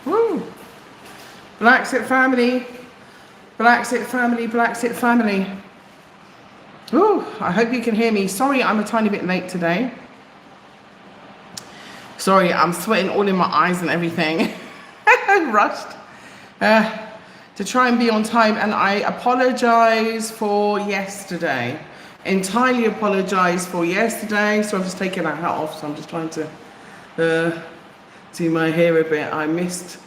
Woo! BlaXit family, BlaXit family, BlaXit family. Woo! I hope you can hear me. Sorry, I'm a tiny bit late today. Sorry, I'm sweating all in my eyes and everything. Rushed to try and be on time, and I apologize for yesterday. Entirely apologize for yesterday. So I've just taken my hat off. So I'm just trying to do my hair a bit. I missed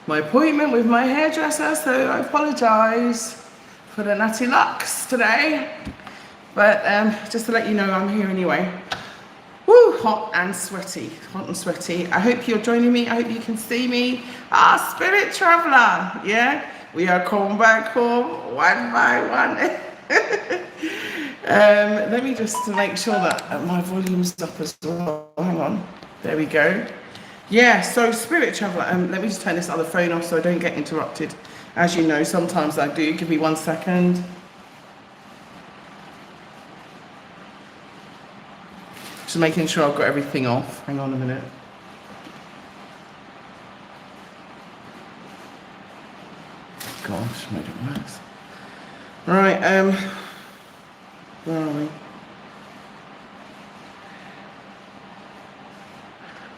my appointment with my hairdresser, so I apologize for the nutty locks today. But just to let you know, I'm here anyway. Woo, hot and sweaty, hot and sweaty. I hope you're joining me. I hope you can see me. Ah, Spirit Traveler, yeah? We are coming back home one by one. Let me just make sure that my volume's up as well. Hang on, there we go. Yeah, so Spirit Traveler, let me just turn this other phone off so I don't get interrupted. As you know, sometimes I do. Give me 1 second. Just making sure I've got everything off. Hang on a minute. Gosh, made it worse. Right, where are we?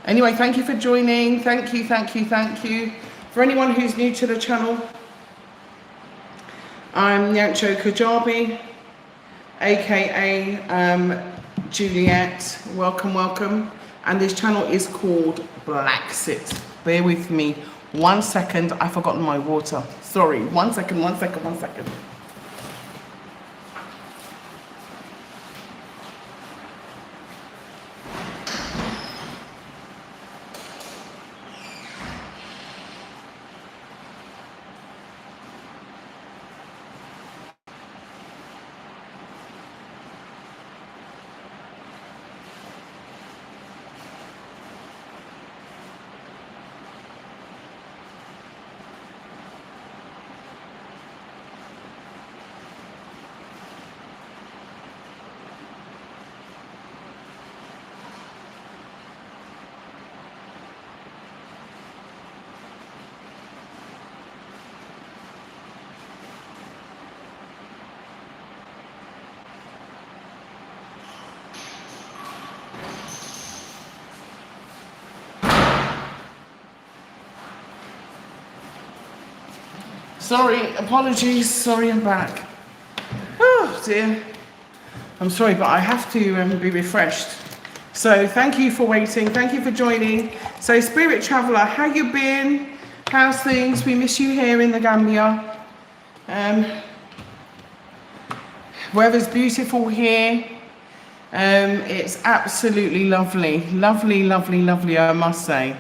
Anyway, thank you for joining. Thank you, thank you, thank you. For anyone who's new to the channel, I'm Nyancho Kajabi, aka Juliet. Welcome, welcome. And this channel is called BlaXit. Bear with me 1 second. I've forgotten my water. Sorry. 1 second, 1 second, 1 second. Sorry, apologies. Sorry, I'm back. Oh dear. I'm sorry, but I have to be refreshed. So thank you for waiting. Thank you for joining. So Spirit Traveler, how you been? How's things? We miss you here in the Gambia. Weather's beautiful here. It's absolutely lovely. Lovely, lovely, lovely, I must say.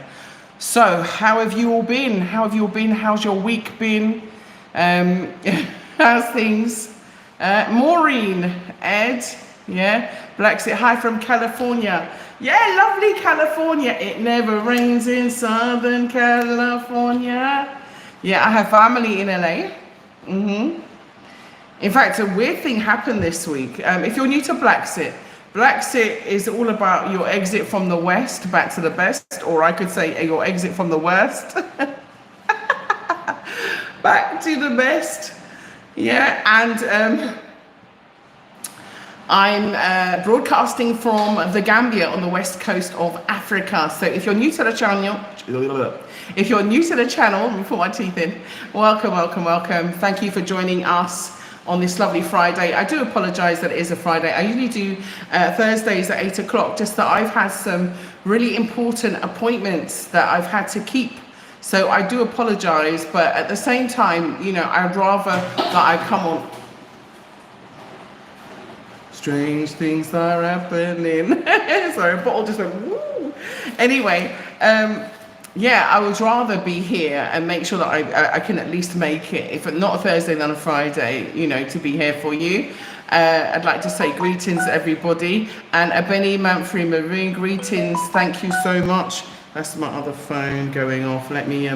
So how have you all been? How have you all been? How's your week been? How's things? Maureen, Ed, yeah, BlaXit, hi from California. Yeah, lovely California. It never rains in Southern California. Yeah, I have family in LA. In fact, a weird thing happened this week. If you're new to BlaXit, BlaXit is all about your exit from the West back to the best, or I could say your exit from the worst back to the best. Yeah, and I'm broadcasting from the Gambia on the west coast of Africa. So if you're new to the channel, let me put my teeth in. Welcome, welcome, welcome. Thank you for joining us on this lovely Friday. I do apologize that it is a Friday. I usually do Thursdays at 8 o'clock, just that I've had some really important appointments that I've had to keep. So I do apologize, but at the same time, you know, I'd rather that I come on. Strange things are happening. Sorry, a bottle just went woo. Anyway, yeah, I would rather be here and make sure that I can at least make it, if not a Thursday, then a Friday, you know, to be here for you. I'd like to say greetings to everybody. And Benny Manfrey Maroon, greetings. Thank you so much. That's my other phone going off. Let me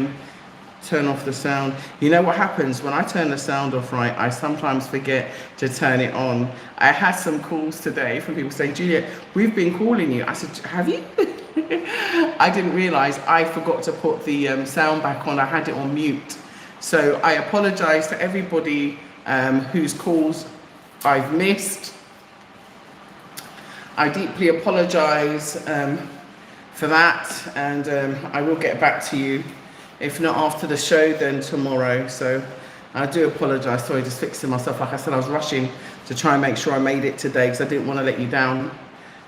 turn off the sound. You know what happens when I turn the sound off, right? I sometimes forget to turn it on. I had some calls today from people saying, Juliet, we've been calling you. I said, have you? I didn't realize I forgot to put the sound back on. I had it on mute. So I apologize to everybody whose calls I've missed. I deeply apologize for that, and I will get back to you. If not after the show, then tomorrow. So I do apologize. Sorry, just fixing myself. Like I said, I was rushing to try and make sure I made it today because I didn't want to let you down.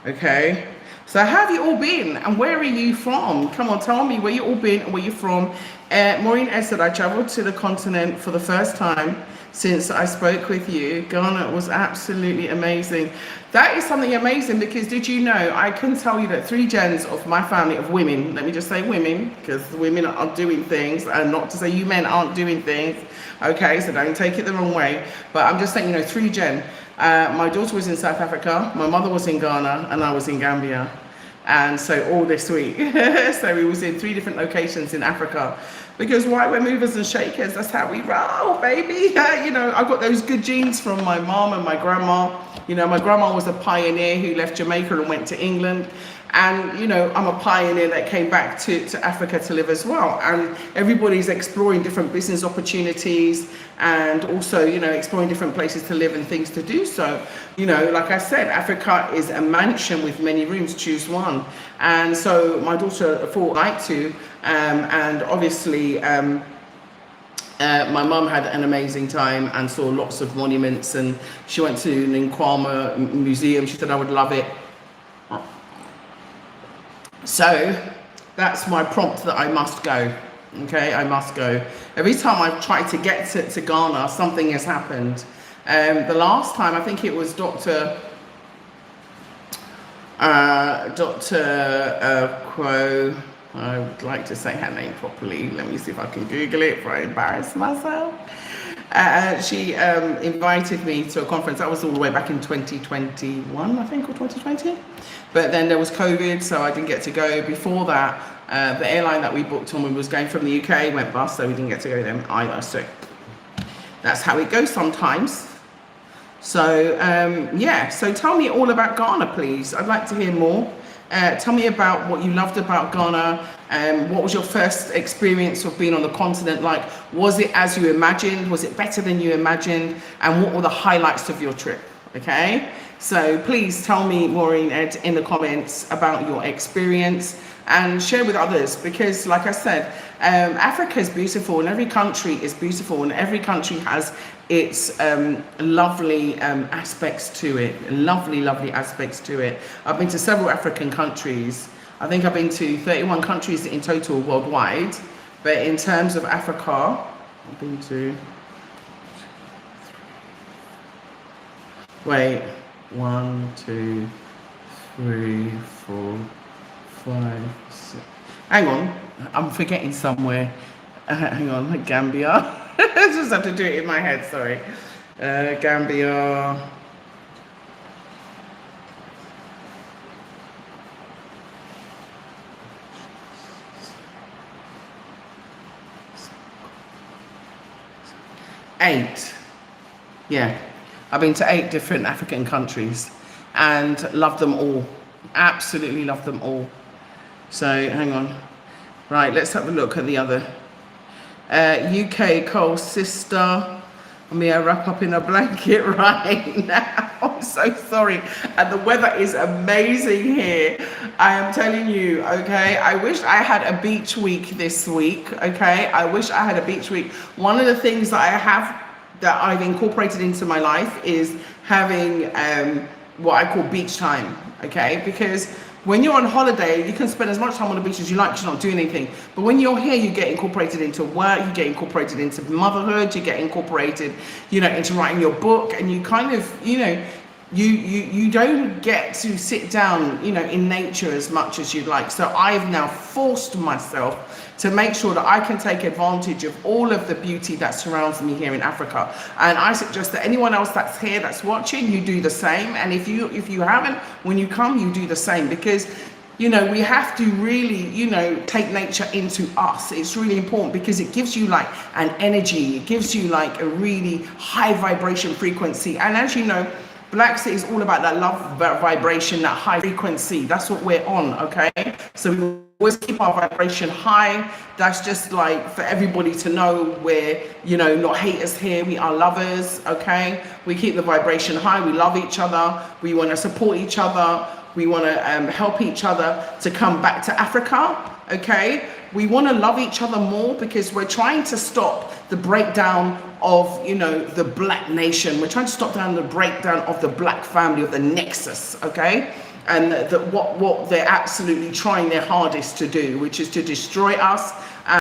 Okay. So how have you all been, and where are you from? Come on, tell me where you all been and where you're from. Maureen Ed said, I traveled to the continent for the first time since I spoke with you. Ghana was absolutely amazing. That is something amazing, because did you know, I can tell you that 3 gens of my family of women, let me just say women, because women are doing things, and not to say you men aren't doing things, okay, so don't take it the wrong way, but I'm just saying, you know, 3 gen. My daughter was in South Africa, my mother was in Ghana, and I was in Gambia. And so all this week, so we was in 3 different locations in Africa, because why, we're movers and shakers, that's how we roll, baby. You know, I've got those good genes from my mom and my grandma. You know, my grandma was a pioneer who left Jamaica and went to England. And, you know, I'm a pioneer that came back to Africa to live as well. And everybody's exploring different business opportunities, and also, you know, exploring different places to live and things to do. So, you know, like I said, Africa is a mansion with many rooms, choose one. And so my daughter thought I'd like to, and obviously, my mum had an amazing time and saw lots of monuments, and she went to the Nkwama Museum. She said, I would love it. So that's my prompt, that I must go. Okay, I must go. Every time I've tried to get to Ghana, something has happened. The last time, I think it was Dr. Quo. I would like to say her name properly. Let me see if I can Google it before I embarrass myself. She invited me to a conference. That was all the way back in 2021, I think, or 2020. But then there was COVID, so I didn't get to go. Before that, the airline that we booked on, we was going from the UK, went bust, so we didn't get to go then either. So that's how it goes sometimes. So yeah, so tell me all about Ghana, please. I'd like to hear more. Tell me about what you loved about Ghana. What was your first experience of being on the continent like? Was it as you imagined? Was it better than you imagined? And what were the highlights of your trip? Okay, so please tell me, Maureen Ed, in the comments about your experience, and share with others, because like I said, Africa is beautiful, and every country is beautiful, and every country has its lovely aspects to it, lovely aspects to it. I've been to several African countries. I think I've been to 31 countries in total worldwide, but in terms of Africa, I've been to, wait, 1, 2, 3, 4, 5, 6. Hang on, I'm forgetting somewhere. Hang on, Gambia. I just have to do it in my head, sorry. Gambia. Eight. Yeah. I've been to 8 different African countries and loved them all. Absolutely loved them all. So hang on. Right, let's have a look at the other. UK, Cole, sister. Me, I wrap up in a blanket right now. I'm so sorry. And the weather is amazing here. I am telling you, okay? I wish I had a beach week this week, okay? I wish I had a beach week. One of the things that I've incorporated into my life is having what I call beach time, okay? Because when you're on holiday, you can spend as much time on the beach as you like, because you're not doing anything. But when you're here, you get incorporated into work, you get incorporated into motherhood, you get incorporated, you know, into writing your book, and you kind of, you know, you don't get to sit down, you know, in nature as much as you'd like. So I've now forced myself to make sure that I can take advantage of all of the beauty that surrounds me here in Africa. And I suggest that anyone else that's here, that's watching, you do the same. And if you haven't, when you come, you do the same, because, you know, we have to really, you know, take nature into us. It's really important, because it gives you like an energy, it gives you like a really high vibration frequency. And as you know, BlaXit is all about that love vibration, that high frequency. That's what we're on, okay? So we always keep our vibration high. That's just like for everybody to know we're, you know, not haters here. We are lovers, okay? We keep the vibration high. We love each other. We want to support each other. We want to help each other to come back to Africa, okay? We want to love each other more because we're trying to stop the breakdown of, you know, the black nation. We're trying to stop down the breakdown of the black family, of the nexus, okay? And what they're absolutely trying their hardest to do, which is to destroy us and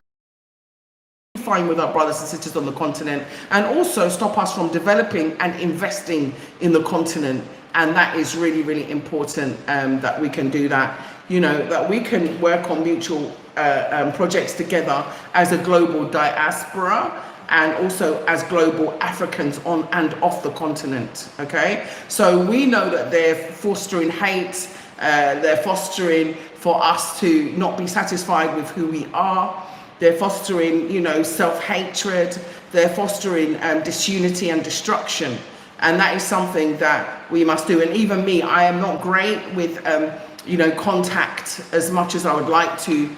find with our brothers and sisters on the continent, and also stop us from developing and investing in the continent. And that is really, really important, that we can do that, you know, that we can work on mutual projects together as a global diaspora and also as global Africans on and off the continent, okay? So we know that they're fostering hate, they're fostering for us to not be satisfied with who we are, they're fostering, you know, self-hatred, they're fostering disunity and destruction. And that is something that we must do. And even me, I am not great with, you know, contact as much as I would like to,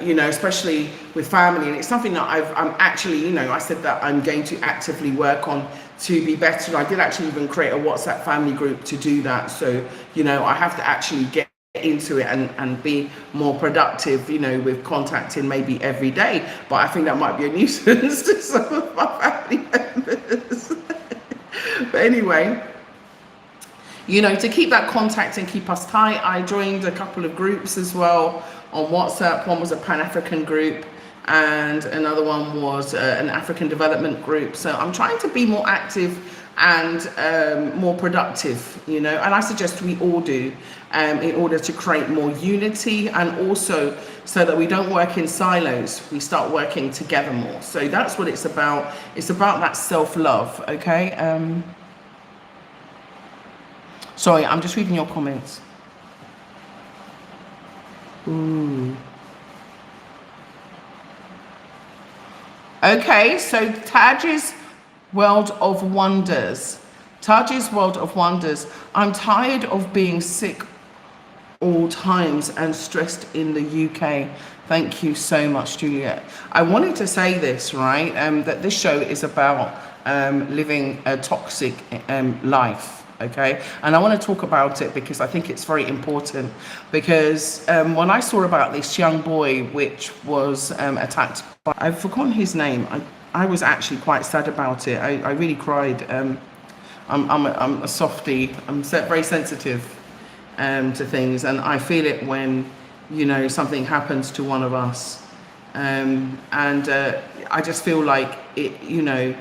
you know, especially with family. And it's something that I'm actually, you know, I said that I'm going to actively work on to be better. I did actually even create a WhatsApp family group to do that. So, you know, I have to actually get into it and be more productive, you know, with contacting maybe every day. But I think that might be a nuisance to some of my family members. But anyway, you know, to keep that contact and keep us tight, I joined a couple of groups as well on WhatsApp. One was a Pan-African group and another one was an African development group. So I'm trying to be more active and more productive, you know, and I suggest we all do, in order to create more unity and also so that we don't work in silos, we start working together more. So that's what it's about. It's about that self-love, okay? Sorry, I'm just reading your comments. Ooh. Okay, so Taj's World of Wonders. Taj's World of Wonders. I'm tired of being sick all times and stressed in the UK. Thank you so much, Juliet. I wanted to say this, right? That this show is about living a toxic life, okay? And I want to talk about it because I think it's very important. Because when I saw about this young boy which was attacked by, I've forgotten his name. I was actually quite sad about it. I really cried. I'm a softie. I'm very sensitive to things, and I feel it when, you know, something happens to one of us, and I just feel like it, you know,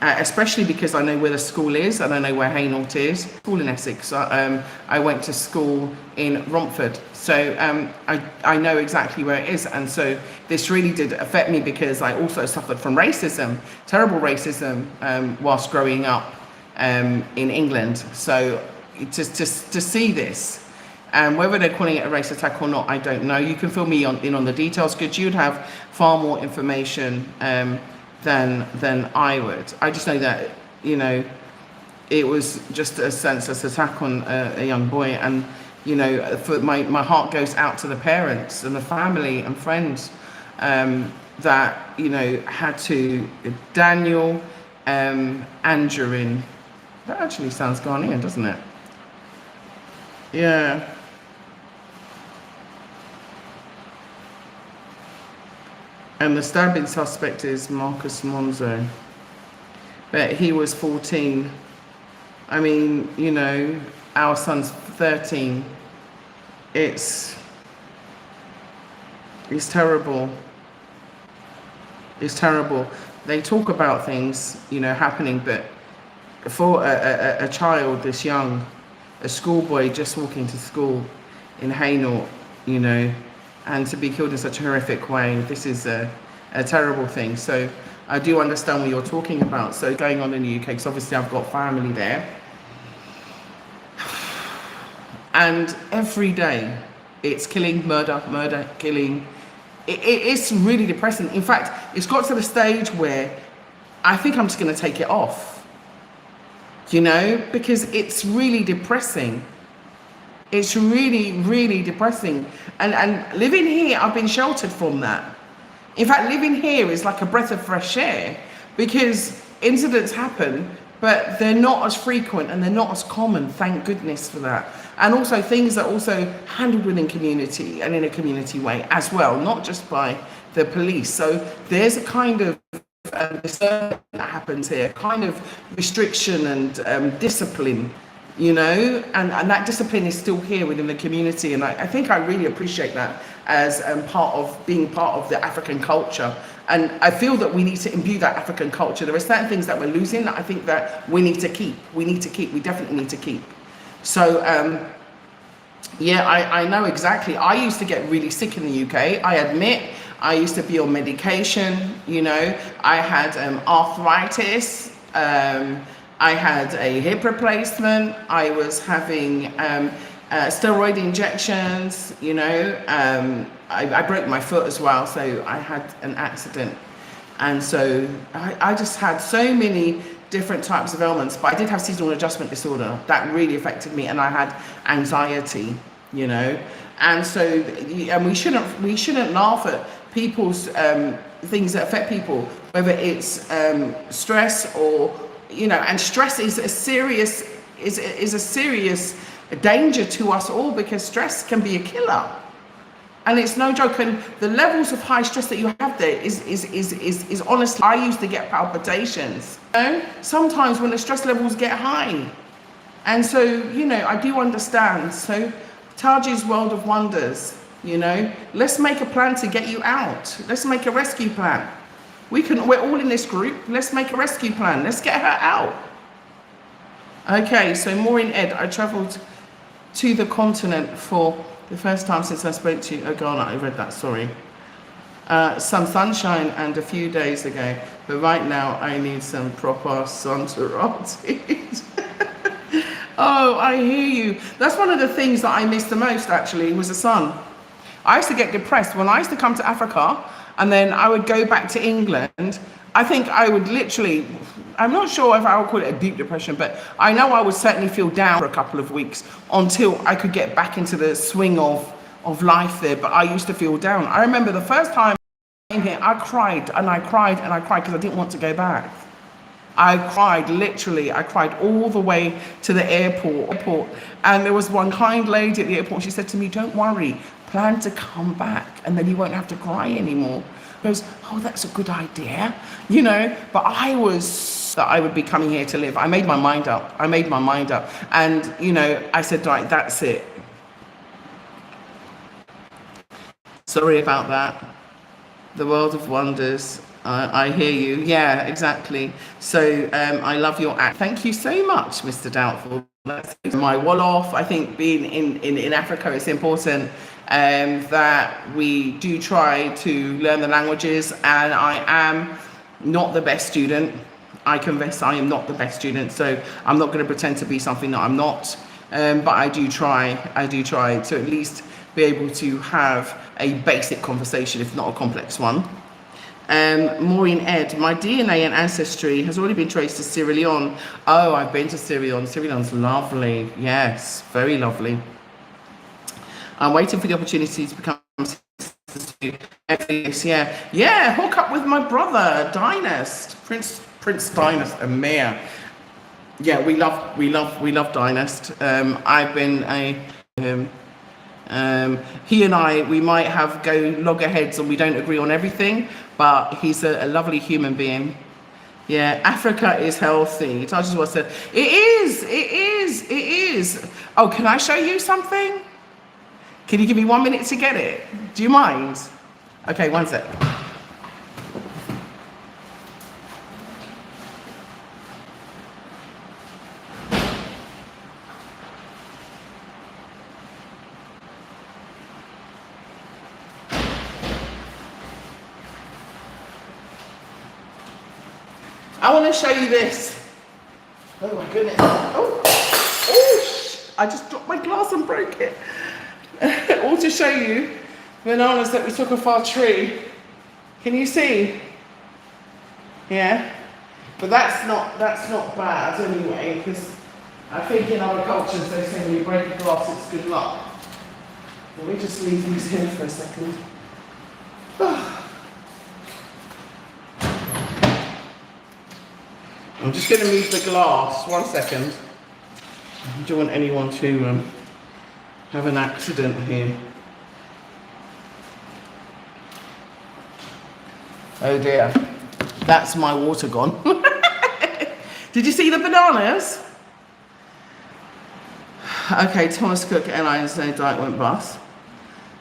especially because I know where the school is and I know where Hainault is. School in Essex. I went to school in Romford, so I know exactly where it is, and so this really did affect me because I also suffered from racism, terrible racism, whilst growing up in England. So just to see this, and whether they're calling it a race attack or not, I don't know. You can fill me in on the details because you'd have far more information than I would. I just know that, you know, it was just a senseless attack on a young boy, and, you know, for my heart goes out to the parents and the family and friends that, you know, had to. Daniel Angerin. That actually sounds Ghanaian, doesn't it? Yeah. And the stabbing suspect is Marcus Monzo. But he was 14. I mean, you know, our son's 13. It's terrible. It's terrible. They talk about things, you know, happening, but for a child this young, a schoolboy just walking to school in Hainault, you know, and to be killed in such a horrific way, this is a terrible thing. So I do understand what you're talking about. So going on in the UK, because obviously I've got family there. And every day it's killing, murder, killing. It's really depressing. In fact, it's got to the stage where I think I'm just going to take it off. you know, because it's really depressing. It's really, really depressing. And living here, I've been sheltered from that. In fact, living here is like a breath of fresh air because incidents happen, but they're not as frequent and they're not as common. Thank goodness for that. And also things are also handled within community and in a community way as well, not just by the police. So there's a kind of discernment that happens here, kind of restriction and discipline, you know, and that discipline is still here within the community. And I think I really appreciate that as part of being part of the African culture. And I feel that we need to imbue that African culture. There are certain things that we're losing that I think that we need to keep. We definitely need to keep. So, yeah, I know exactly. I used to get really sick in the UK. I admit I used to be on medication, you know. I had arthritis. I had a hip replacement. I was having steroid injections, you know. I broke my foot as well, so I had an accident. And so I just had so many different types of ailments, but I did have seasonal adjustment disorder. That really affected me, and I had anxiety, you know. And so, and we shouldn't laugh at people's things that affect people, whether it's stress or, you know, and stress is a serious danger to us all, because stress can be a killer. And it's no joke. And the levels of high stress that you have there is honestly, I used to get palpitations, you know, sometimes when the stress levels get high. And so, you know, I do understand. So Taji's World of Wonders, you know, let's make a plan to get you out. Let's make a rescue plan. We're all in this group. Let's make a rescue plan. Let's get her out. Okay, so Maureen Ed, I traveled to the continent for the first time since I spoke to you. Oh God, I read that, sorry. Some sunshine and a few days ago, but right now I need some proper Santarati. Oh, I hear you. That's one of the things that I miss the most, actually, was the sun. I used to get depressed when I used to come to Africa, and then I would go back to England. I think I would literally, I'm not sure if I would call it a deep depression, but I know I would certainly feel down for a couple of weeks until I could get back into the swing of life there. But I used to feel down. I remember the first time I came here, I cried and I cried and I cried because I didn't want to go back. I cried, literally. I cried all the way to the airport. And there was one kind lady at the airport. She said to me, "Don't worry, plan to come back and then you won't have to cry anymore." I goes, "Oh, that's a good idea," you know. But I would be coming here to live. I made my mind up. And, you know, I said, right, that's it. Sorry about that. The World of Wonders. I hear you. Yeah, exactly. So I love your act. Thank you so much, Mr. Doubtful. That's my wall off. I think being in Africa, it's important that we do try to learn the languages. And I am not the best student. I confess I am not the best student. So I'm not going to pretend to be something that I'm not. But I do try to at least be able to have a basic conversation, if not a complex one. Maureen Ed, my DNA and ancestry has already been traced to Sierra Leone. Oh, I've been to Sierra Leone. Sierra Leone's lovely. Yes, very lovely. I'm waiting for the opportunity to become yeah, hook up with my brother, Dynast, Prince Dynast, and Mia. Yeah, we love Dynast. I've been he and I, we might have go loggerheads and we don't agree on everything, but he's a lovely human being. Yeah, Africa is healthy. Taji's what said. It is. Oh, can I show you something? Can you give me 1 minute to get it? Do you mind? Okay, one sec. I want to show you this. Oh my goodness. Oh, I just dropped my glass and broke it. All to show you bananas that we took off our tree. Can you see? Yeah. But that's not bad anyway, because I think in other cultures they say when you break a glass it's good luck. Let me just leave these here for a second. I'm just going to move the glass. 1 second. I don't want anyone to have an accident here. Oh dear. That's my water gone. Did you see the bananas? Okay, Thomas Cook Airlines, no diet went bust.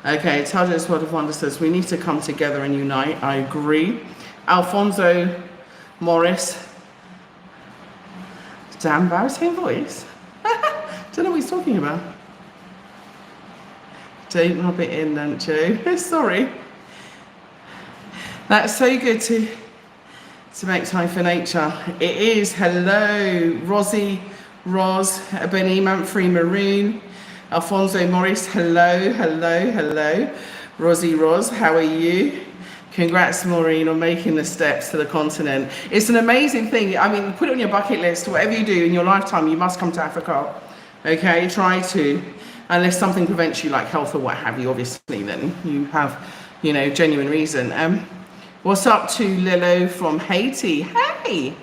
Okay, Tajo's World of Wonder says we need to come together and unite. I agree. Alfonso Morris. Damn embarrassing voice. Don't know what he's talking about. Don't rub it in, don't you? Sorry. That's so good to make time for nature. It is. Hello, Rosie, Ros, Benny, Manfrey Maroon, Alfonso Morris. Hello. Rosie, Ros, how are you? Congrats, Maureen, on making the steps to the continent. It's an amazing thing. I mean, put it on your bucket list. Whatever you do in your lifetime, you must come to Africa. Okay, try to. Unless something prevents you, like health or what have you, obviously, then you have, genuine reason. What's up to Lilo from Haiti? Hey!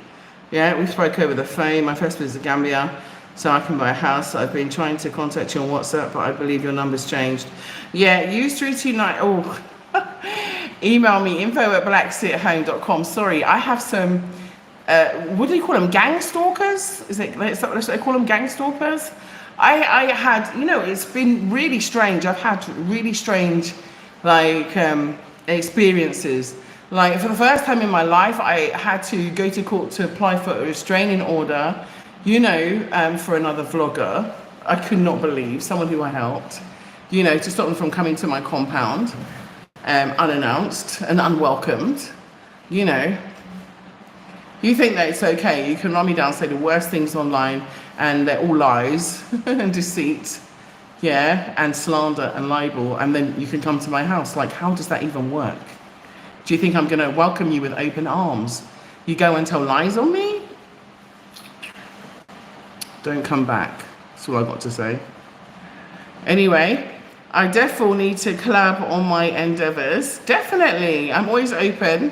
Yeah, we spoke over the phone. My first visit to Gambia, so I can buy a house. I've been trying to contact you on WhatsApp, but I believe your number's changed. Yeah, use 329. Oh, email me, info@blaxithome.com. Sorry, I have some, what do you call them? Gang stalkers? Is that what they call them? Gang stalkers? I had, it's been really strange. I've had really strange, experiences. Like, for the first time in my life, I had to go to court to apply for a restraining order, for another vlogger. I could not believe, someone who I helped, to stop them from coming to my compound, unannounced and unwelcomed. You think that it's okay, you can run me down, say the worst things online, and they're all lies and deceit, and slander and libel, and then you can come to my house. Like, how does that even work? Do you think I'm going to welcome you with open arms? You go and tell lies on me? Don't come back. That's all I got to say. Anyway, I definitely need to collab on my endeavors. Definitely. I'm always open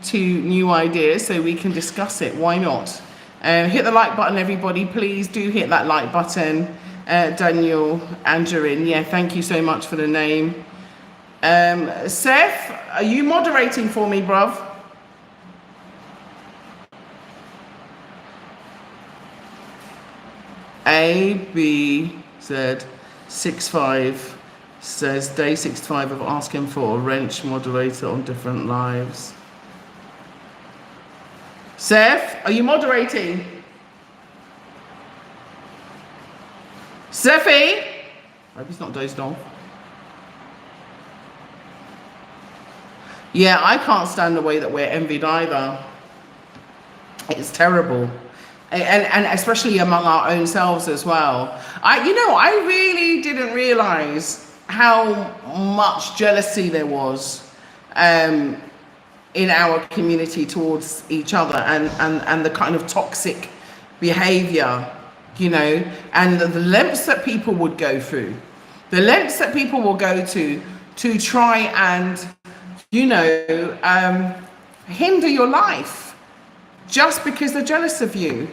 to new ideas so we can discuss it. Why not? Hit the like button, everybody. Please do hit that like button. Daniel Angerin. Yeah, thank you so much for the name. Seth, are you moderating for me, bruv? ABZ65 says day 65 of asking for a wrench moderator on different lives. Seth, are you moderating? Seffi? I hope he's not dozed off. Yeah, I can't stand the way that we're envied either. It's terrible. And especially among our own selves as well. I really didn't realize how much jealousy there was in our community towards each other, and the kind of toxic behavior, and the lengths that people would go through, the lengths that people will go to try and hinder your life just because they're jealous of you.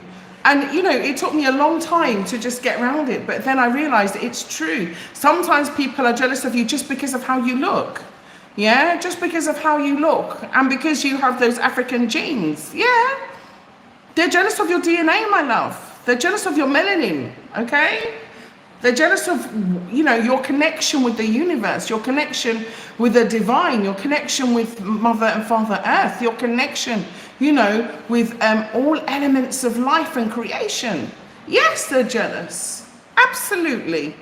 And it took me a long time to just get around it, but then I realized it's true. Sometimes people are jealous of you just because of how you look. Yeah, just because of how you look, and because you have those African genes. Yeah, they're jealous of your DNA, my love. They're jealous of your melanin. Okay. They're jealous of, your connection with the universe, your connection with the divine, your connection with Mother and Father Earth, your connection, with all elements of life and creation. Yes, they're jealous. Absolutely.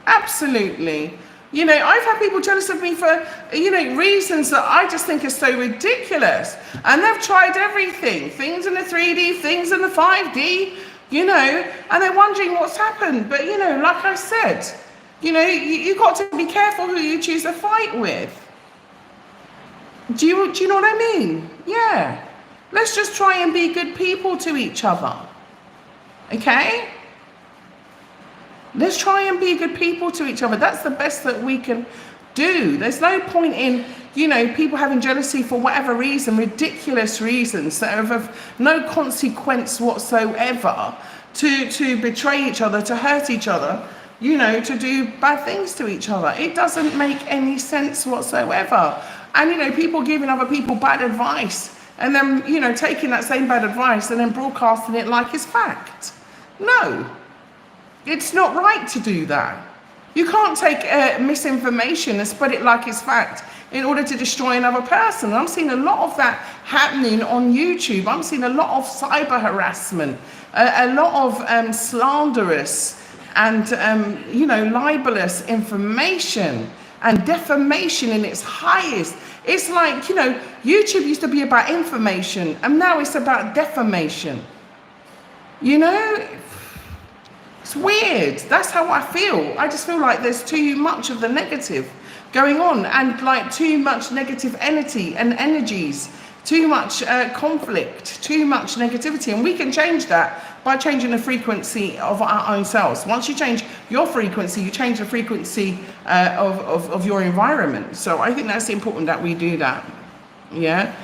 Absolutely. I've had people jealous of me for, reasons that I just think are so ridiculous. And they've tried everything, things in the 3D, things in the 5D, and they're wondering what's happened. But, like I said, you got to be careful who you choose to fight with. Do you know what I mean? Yeah. Let's just try and be good people to each other. Okay? Let's try and be good people to each other. That's the best that we can do. There's no point in, people having jealousy for whatever reason, ridiculous reasons that have no consequence whatsoever, to betray each other, to hurt each other, to do bad things to each other. It doesn't make any sense whatsoever. And, people giving other people bad advice and then, taking that same bad advice and then broadcasting it like it's fact. No, it's not right to do that. You can't take misinformation and spread it like it's fact in order to destroy another person. I'm seeing a lot of that happening on YouTube. I'm seeing a lot of cyber harassment, a lot of slanderous and, libelous information and defamation in its highest. It's like, YouTube used to be about information and now it's about defamation. It's weird. That's how I feel. I just feel like there's too much of the negative going on and like too much negative energy and energies, too much conflict, too much negativity. And we can change that by changing the frequency of our own selves. Once you change your frequency, you change the frequency of your environment. So I think that's important that we do that. Yeah.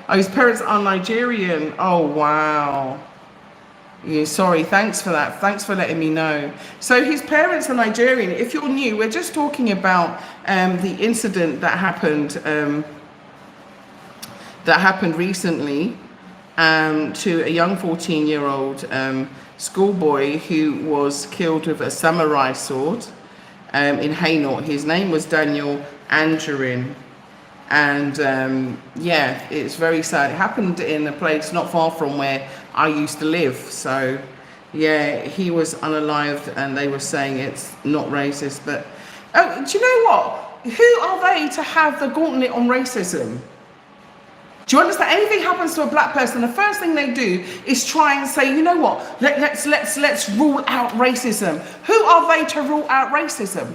Oh, his parents are Nigerian. Oh, wow. Yeah, sorry, thanks for that. Thanks for letting me know. So his parents are Nigerian. If you're new, we're just talking about the incident that happened recently to a young 14-year-old schoolboy who was killed with a samurai sword in Hainaut. His name was Daniel Angerin. And yeah, it's very sad. It happened in a place not far from where I used to live. So yeah, he was unalived and they were saying it's not racist. But oh, do you know what? Who are they to have the gauntlet on racism? Do you understand? Anything happens to a black person, the first thing they do is try and say, you know what? Let's rule out racism. Who are they to rule out racism?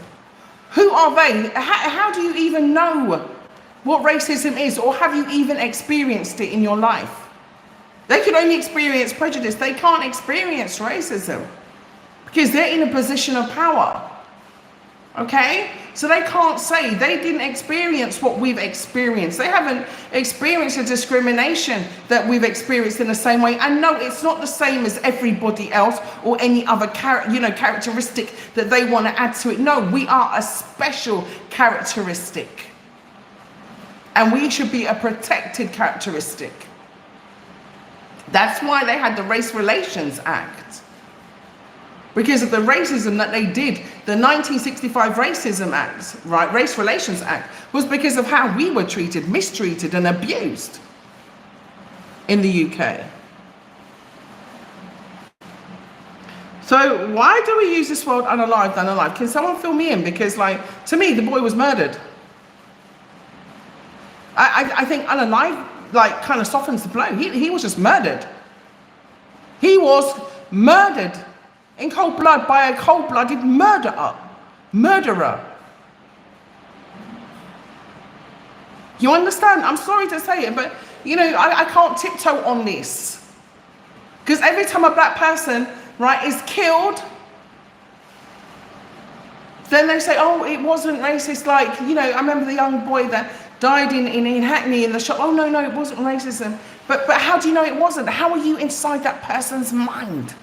Who are they? How do you even know what racism is, or have you even experienced it in your life? They can only experience prejudice. They can't experience racism because they're in a position of power. Okay? So they can't say they didn't experience what we've experienced. They haven't experienced the discrimination that we've experienced in the same way. And no, it's not the same as everybody else or any other characteristic that they want to add to it. No, we are a special characteristic. And we should be a protected characteristic. That's why they had the Race Relations Act. Because of the racism that they did. The 1965 Racism Act, right, Race Relations Act, was because of how we were treated, mistreated and abused in the UK. So why do we use this word unalived, unalive? Can someone fill me in? Because like, to me, the boy was murdered. I think unalive like kind of softens the blow. He was just murdered. He was murdered in cold blood by a cold-blooded murderer. You understand? I'm sorry to say it, but I can't tiptoe on this. Because every time a black person, right, is killed, then they say, oh, it wasn't racist. Like, I remember the young boy that died in Hackney in the shop. Oh, no, it wasn't racism. But how do you know it wasn't? How are you inside that person's mind?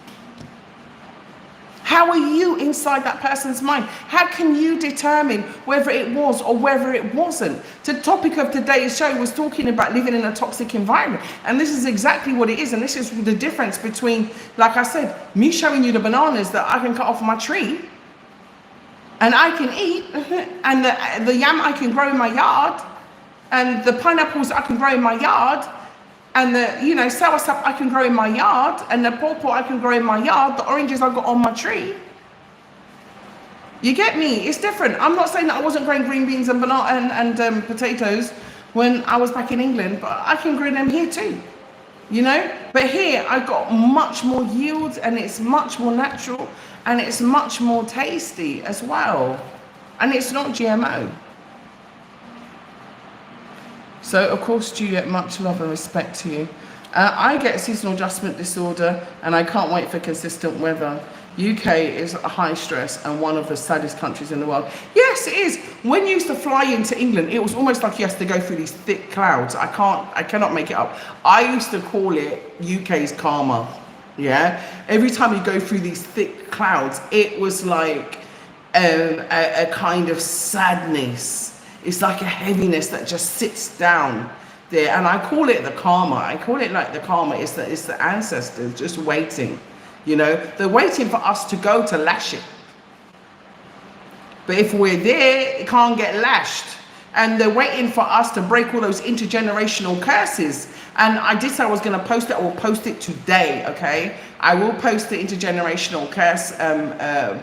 How are you inside that person's mind? How can you determine whether it was or whether it wasn't? The topic of today's show was talking about living in a toxic environment. And this is exactly what it is. And this is the difference between, like I said, me showing you the bananas that I can cut off my tree and I can eat, and the yam I can grow in my yard, and the pineapples I can grow in my yard, and the soursop I can grow in my yard, and the pawpaw I can grow in my yard, the oranges I got on my tree. You get me? It's different. I'm not saying that I wasn't growing green beans and banana and potatoes when I was back in England, but I can grow them here too. But here I got much more yield, and it's much more natural, and it's much more tasty as well, and it's not GMO. So, of course, Juliet, much love and respect to you. I get seasonal adjustment disorder, and I can't wait for consistent weather. UK is a high stress and one of the saddest countries in the world. Yes, it is. When you used to fly into England, it was almost like you have to go through these thick clouds. I cannot make it up. I used to call it UK's karma. Yeah. Every time you go through these thick clouds, it was like a kind of sadness. It's like a heaviness that just sits down there, and I call it the karma. I call it like the karma. It's the ancestors just waiting. You know, they're waiting for us to go to lash it. But if we're there, it can't get lashed. And they're waiting for us to break all those intergenerational curses. And I did say I was going to post it. I will post it today, okay? I will post the intergenerational curse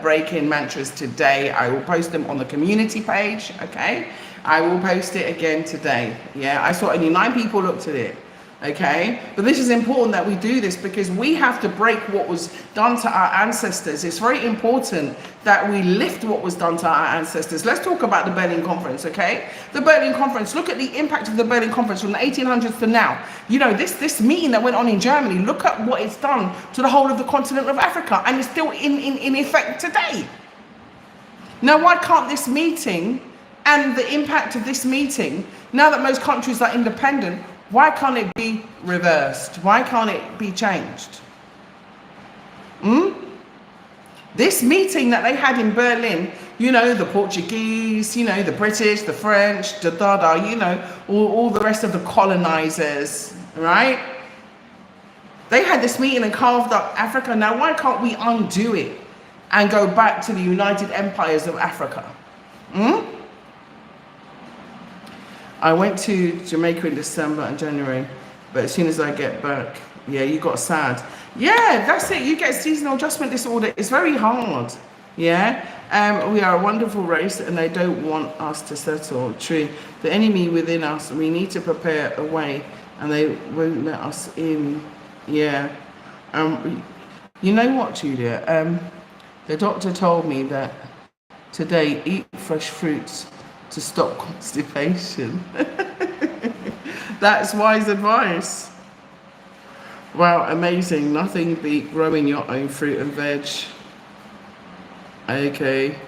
break-in mantras today. I will post them on the community page, okay? I will post it again today. Yeah, I saw only 9 people looked at it. Okay, but this is important that we do this because we have to break what was done to our ancestors. It's very important that we lift what was done to our ancestors. Let's talk about the Berlin Conference, okay? The Berlin Conference, look at the impact of the Berlin Conference from the 1800s to now. You know, this meeting that went on in Germany, look at what it's done to the whole of the continent of Africa, and it's still in effect today. Now, why can't this meeting and the impact of this meeting, now that most countries are independent, why can't it be reversed? Why can't it be changed? This meeting that they had in Berlin, you know, the Portuguese, you know, the British, the French, you know, all the rest of the colonizers, right? They had this meeting and carved up Africa. Now, why can't we undo it and go back to the United Empires of Africa? I went to Jamaica in December and January, but as soon as I get back, yeah, you got sad. Yeah, that's it. You get seasonal adjustment disorder. It's very hard. Yeah. We are a wonderful race and they don't want us to settle. True. The enemy within us, we need to prepare a way and they won't let us in. Yeah. You know what, Julia? The doctor told me that today, eat fresh fruits to stop constipation. That's wise advice. Wow, amazing. Nothing beat growing your own fruit and veg. Okay.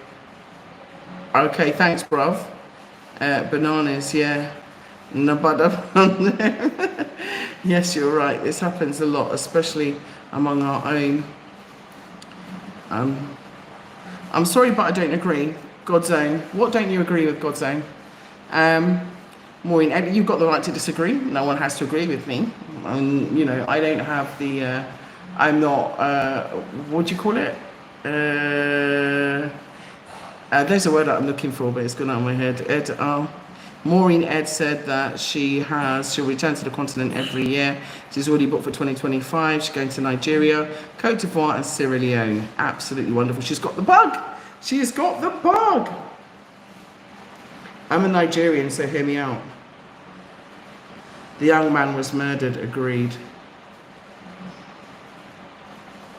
Okay, thanks, bruv. Bananas, yeah. Nabada. Yes, you're right. This happens a lot, especially among our own. I'm sorry, but I don't agree. God's own. What don't you agree with, God's own? Maureen, you've got the right to disagree. No one has to agree with me. You know, I don't have the, I'm not, what do you call it? There's a word that I'm looking for, but it's gone out of my head. Maureen Ed said that she'll return to the continent every year. She's already booked for 2025. She's going to Nigeria, Cote d'Ivoire, and Sierra Leone. Absolutely wonderful. She's got the bug. She's got the bug. I'm a Nigerian, so hear me out. The young man was murdered, agreed.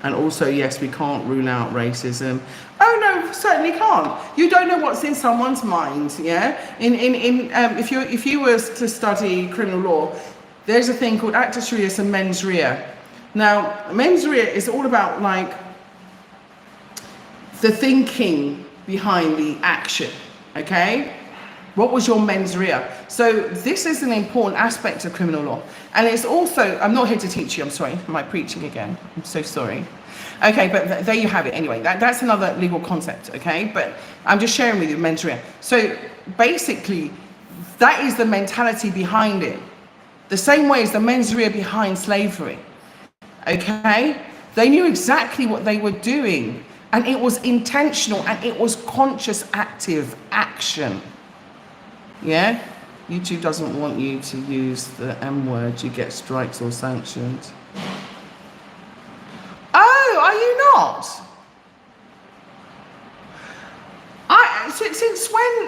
And also, yes, we can't rule out racism. Oh no, certainly can't. You don't know what's in someone's mind, yeah? If you were to study criminal law, there's a thing called actus reus and mens rea. Now, mens rea is all about like the thinking behind the action, okay? What was your mens rea? So this is an important aspect of criminal law. And it's also, I'm not here to teach you, I'm sorry, am I preaching again? I'm so sorry. Okay, but there you have it anyway. That's another legal concept, okay? But I'm just sharing with you mens rea. So basically, that is the mentality behind it. The same way as the mens rea behind slavery, okay? They knew exactly what they were doing. And it was intentional and it was conscious, active action. Yeah? YouTube doesn't want you to use the M word. You get strikes or sanctions. Oh, are you not?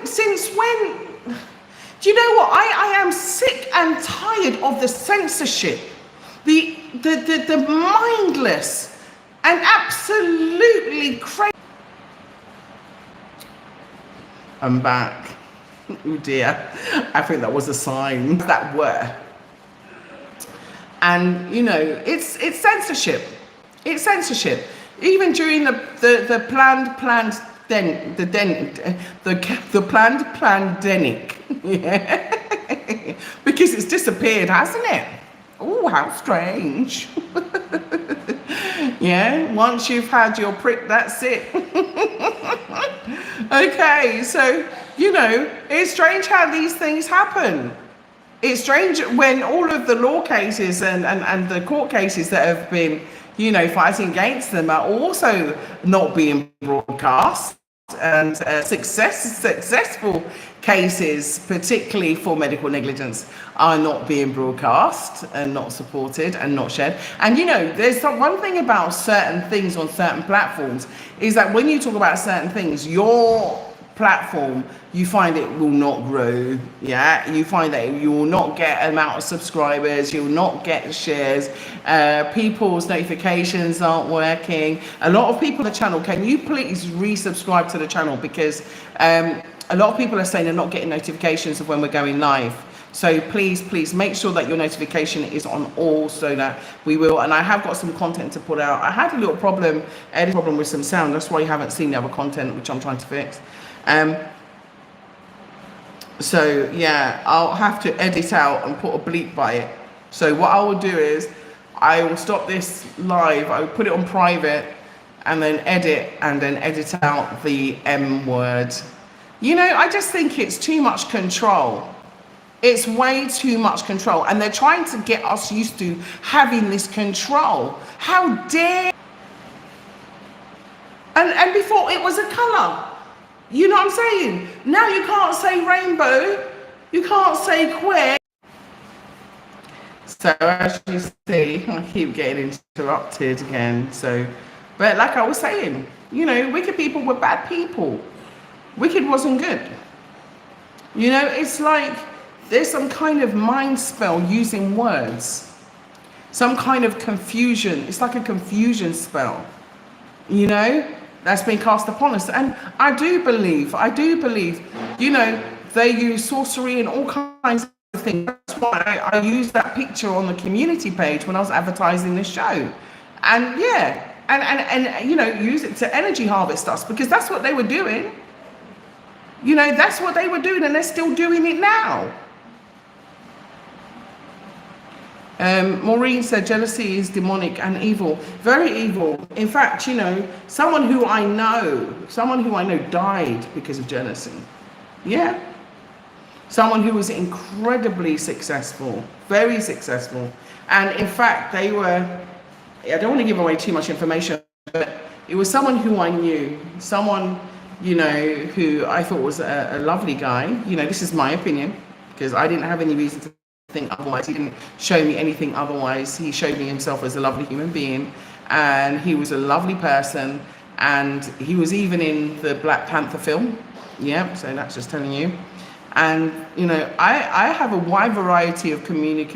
Since when? Do you know what? I am sick and tired of the censorship. The mindless and absolutely crazy. I'm back. Oh dear, I think that was a sign. That were. And you know, it's censorship. It's censorship. Even during the planned then the planned pandemic, yeah, because it's disappeared, hasn't it? Oh, how strange. Yeah, once you've had your prick, that's it. Okay, so you know, it's strange how these things happen. It's strange when all of the law cases and the court cases that have been, you know, fighting against them are also not being broadcast, and successful cases, particularly for medical negligence, are not being broadcast and not supported and not shared. And you know, there's one thing about certain things on certain platforms is that when you talk about certain things, your platform, you find it will not grow. Yeah, you find that you will not get amount of subscribers, you will not get shares, people's notifications aren't working. A lot of people on the channel, can you please resubscribe to the channel, because a lot of people are saying they're not getting notifications of when we're going live. So please make sure that your notification is on all, so that we will. And I have got some content to put out. I had a little problem with some sound, that's why you haven't seen the other content, which I'm trying to fix. So yeah, I'll have to edit out and put a bleep by it. So what I will do is I will stop this live, I will put it on private, and then edit out the M word. You know, I just think it's too much control. It's way too much control, and they're trying to get us used to having this control. How dare? And before it was a color. You know what I'm saying? Now you can't say rainbow, you can't say queer. So as you see, I keep getting interrupted again. So, but like I was saying, you know, wicked people were bad people. Wicked wasn't good. You know, it's like there's some kind of mind spell using words. Some kind of confusion. It's like a confusion spell. You know? That's been cast upon us. And I do believe, you know, they use sorcery and all kinds of things. That's why I used that picture on the community page when I was advertising this show. And yeah, and you know, use it to energy harvest us, because that's what they were doing. You know, that's what they were doing, and they're still doing it now. Maureen said jealousy is demonic and evil, very evil. In fact, you know, someone who I know died because of jealousy. Yeah. Someone who was incredibly successful, very successful. And in fact, they were, I don't want to give away too much information, but it was someone who I knew, someone, you know, who I thought was a lovely guy. You know, this is my opinion, because I didn't have any reason to think otherwise. He didn't show me anything otherwise. He showed me himself as a lovely human being, and he was a lovely person, and he was even in the Black Panther film. Yeah, so that's just telling you. And you know, I have a wide variety of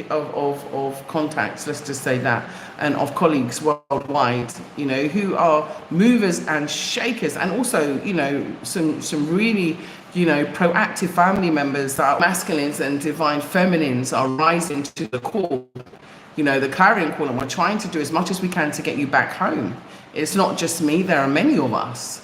of contacts, let's just say that, and of colleagues worldwide, you know, who are movers and shakers, and also, you know, some really, you know, proactive family members that are masculines and divine feminines are rising to the call, you know, the clarion call, and we're trying to do as much as we can to get you back home. It's not just me, there are many of us.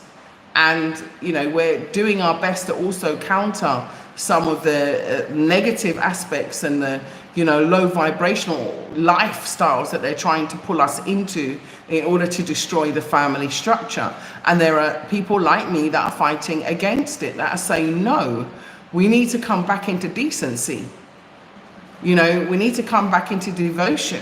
And, you know, we're doing our best to also counter some of the negative aspects and the, you know, low vibrational lifestyles that they're trying to pull us into in order to destroy the family structure. And there are people like me that are fighting against it, that are saying, no, we need to come back into decency. You know, we need to come back into devotion.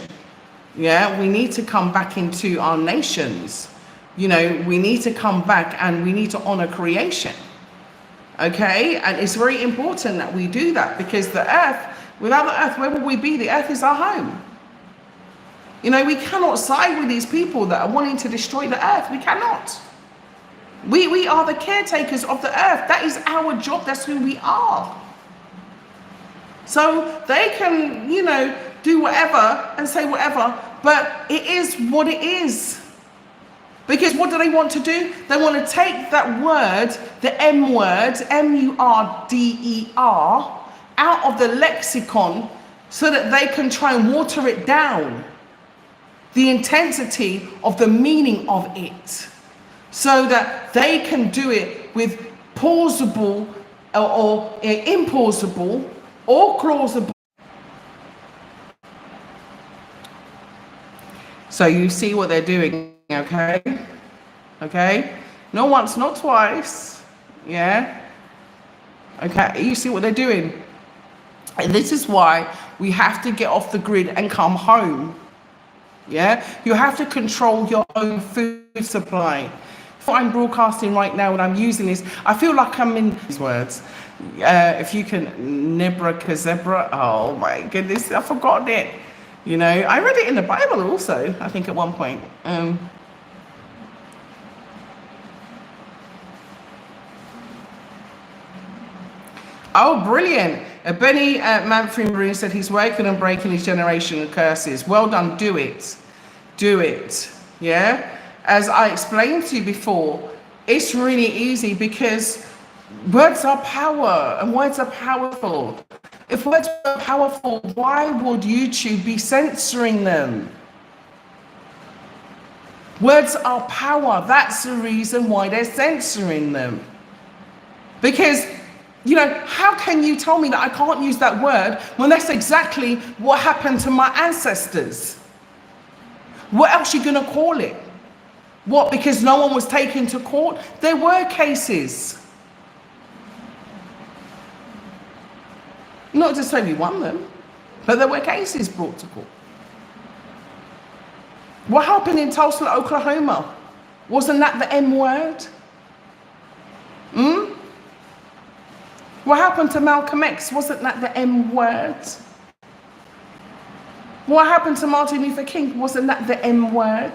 Yeah, we need to come back into our nations. You know, we need to come back and we need to honor creation. Okay, and it's very important that we do that, because the earth, without the earth, where will we be? The earth is our home. You know, we cannot side with these people that are wanting to destroy the earth. We cannot. We are the caretakers of the earth. That is our job. That's who we are. So they can, you know, do whatever and say whatever, but it is what it is. Because what do they want to do? They want to take that word, the M word, M-U-R-D-E-R, out of the lexicon so that they can try and water it down, the intensity of the meaning of it, so that they can do it with plausible or implausible or plausible. So you see what they're doing, okay? Okay? Not once, not twice. Yeah? Okay, you see what they're doing. And this is why we have to get off the grid and come home. Yeah? You have to control your own food supply. What I'm broadcasting right now when I'm using this, I feel like I'm in these words. If you can, Nebuchadnezzar, oh my goodness, I've forgotten it. You know, I read it in the Bible also, I think at one point. Oh, brilliant. Benny Manfrey Marine said he's working on breaking his generational curses. Well done, do it. Do it, yeah? As I explained to you before, it's really easy because words are power and words are powerful. If words are powerful, why would YouTube be censoring them? Words are power. That's the reason why they're censoring them. Because, you know, how can you tell me that I can't use that word when that's exactly what happened to my ancestors? What else are you going to call it? What, because no one was taken to court? There were cases. Not to say we won them, but there were cases brought to court. What happened in Tulsa, Oklahoma? Wasn't that the M word? What happened to Malcolm X? Wasn't that the M word? What happened to Martin Luther King? Wasn't that the M word?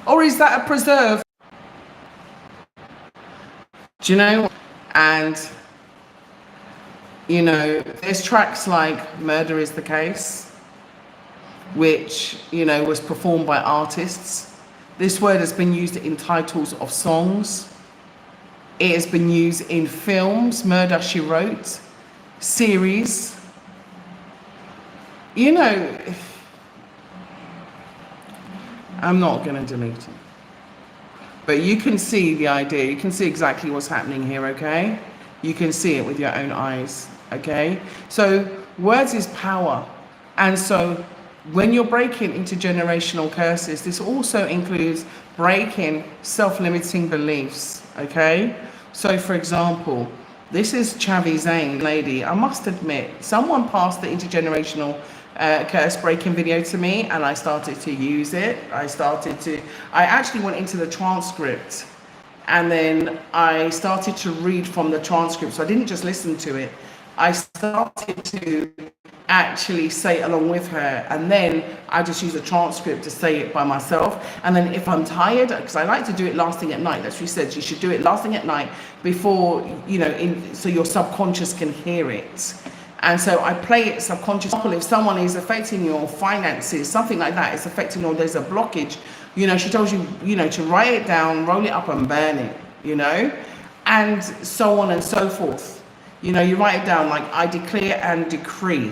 Or is that a preserve? Do you know? And, you know, there's tracks like Murder is the Case, which, you know, was performed by artists. This word has been used in titles of songs. It has been used in films, Murder, She Wrote, series. You know, I'm not going to delete it. But you can see the idea. You can see exactly what's happening here, okay? You can see it with your own eyes, okay? So words is power. And so when you're breaking into generational curses, this also includes breaking self-limiting beliefs, okay? So for example, this is Chavi Zane, lady. I must admit, someone passed the intergenerational curse breaking video to me and I started to use it. I actually went into the transcript and then I started to read from the transcript. So I didn't just listen to it. I started to actually say it along with her, and then I just use a transcript to say it by myself. And then if I'm tired, because I like to do it last thing at night, that's what she said, you should do it last thing at night before, you know, so your subconscious can hear it. And so I play it subconsciously. If someone is affecting your finances, something like that, it's affecting, or there's a blockage, you know, she tells you, you know, to write it down, roll it up and burn it, you know, and so on and so forth. You know, you write it down like, I declare and decree,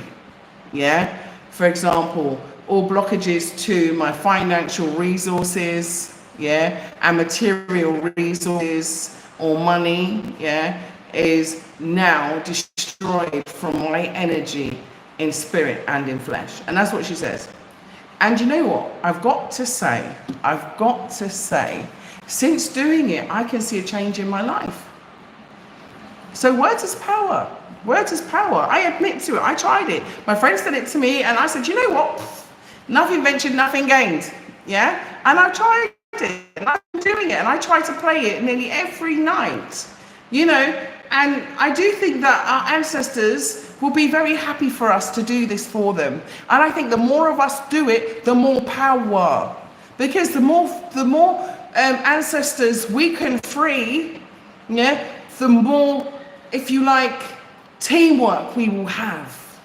yeah? For example, all blockages to my financial resources, yeah, and material resources or money, yeah, is now destroyed from my energy in spirit and in flesh. And that's what she says. And you know what? I've got to say, since doing it, I can see a change in my life. So words is power. Words is power. I admit to it. I tried it. My friend said it to me and I said, you know what? Nothing ventured, nothing gained. Yeah? And I tried it and I'm doing it and I try to play it nearly every night. You know, and I do think that our ancestors will be very happy for us to do this for them. And I think the more of us do it, the more power. Because the more ancestors we can free, yeah, the more, if you like, teamwork we will have.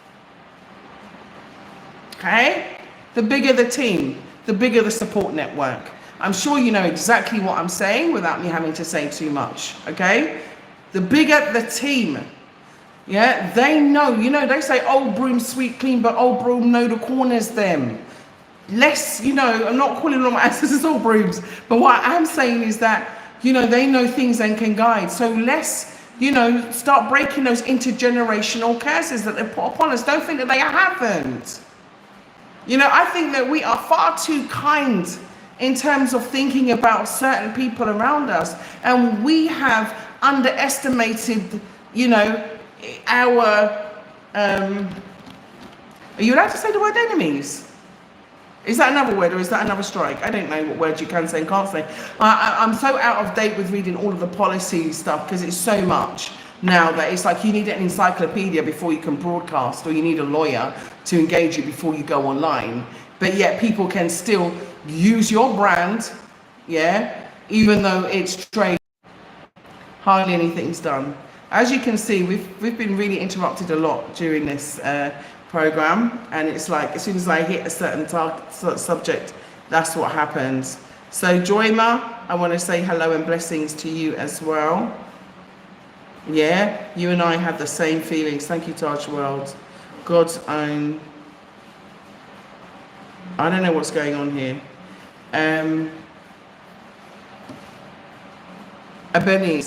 Okay? The bigger the team, the bigger the support network. I'm sure you know exactly what I'm saying without me having to say too much, okay? The bigger the team, yeah, they know, you know, they say old broom sweep clean, but old broom know the corners them. Less, you know, I'm not calling them ancestors old brooms, but what I'm saying is that, you know, they know things and can guide. So let's, you know, start breaking those intergenerational curses that they put upon us. Don't think that they haven't. You know, I think that we are far too kind in terms of thinking about certain people around us, and we have underestimated, you know, our, are you allowed to say the word enemies? Is that another word or is that another strike? I don't know what words you can say and can't say. I'm so out of date with reading all of the policy stuff because it's so much now that it's like you need an encyclopedia before you can broadcast, or you need a lawyer to engage you before you go online. But yet people can still use your brand, yeah, even though it's trade. Hardly anything's done. As you can see, we've been really interrupted a lot during this program, and it's like as soon as I hit a certain subject, that's what happens. So Joyma, I want to say hello and blessings to you as well. Yeah, you and I have the same feelings. Thank you, Taj World. God's own. I don't know what's going on here. Benny,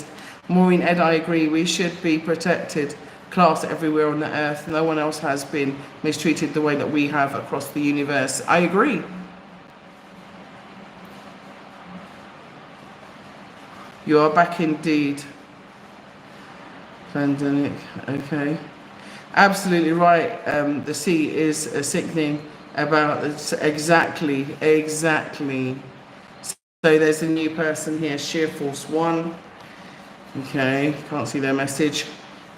Maureen, Ed, I agree. We should be protected class everywhere on the earth. No one else has been mistreated the way that we have across the universe. I agree. You are back indeed. Pandemic, okay. Absolutely right. The sea is sickening about exactly. So there's a new person here, Sheer Force 1. Okay, can't see their message.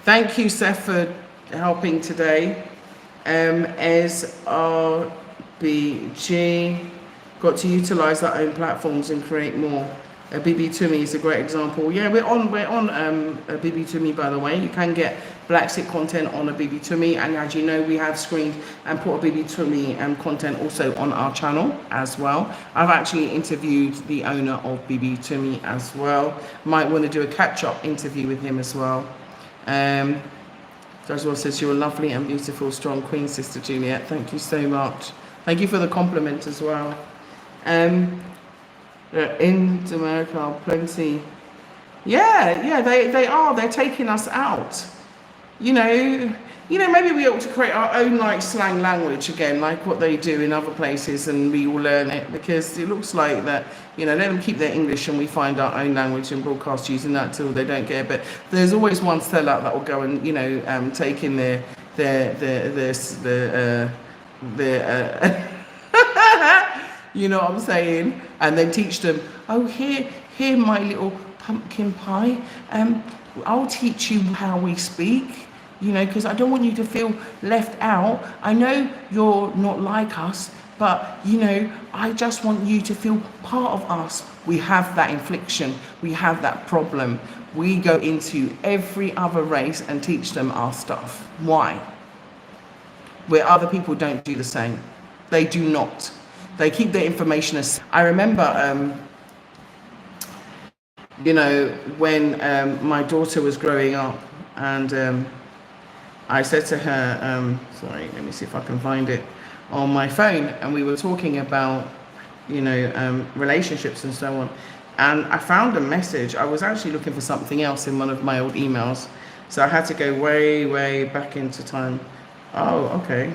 Thank you, Seth, for helping today. SRBG, got to utilize our own platforms and create more. BB to Me is a great example. Yeah, we're on BB to Me, by the way. You can get BlaXit content on a BB to Me, and as you know, we have screened and put a BB to Me content also on our channel as well. I've actually interviewed the owner of BB to Me as well. Might want to do a catch-up interview with him as well. Joshua says you're a lovely and beautiful, strong queen, Sister Juliet. Thank you so much. Thank you for the compliment as well. In America, plenty. Yeah, they are. They're taking us out. You know, maybe we ought to create our own like slang language again, like what they do in other places, and we all learn it, because it looks like that, you know, let them keep their English and we find our own language and broadcast using that till they don't get it. But there's always one sellout that will go and, you know, take in their you know what I'm saying, and then teach them, oh, here my little pumpkin pie, I'll teach you how we speak, you know, because I don't want you to feel left out. I know you're not like us, but, you know, I just want you to feel part of us. We have that infliction. We have that problem. We go into every other race and teach them our stuff. Why? Where other people don't do the same. They do not. They keep their information as... I remember, you know, when my daughter was growing up, and I said to her, sorry, let me see if I can find it on my phone, and we were talking about, you know, relationships and so on, and I found a message. I was actually looking for something else in one of my old emails, so I had to go way back into time. Oh, okay.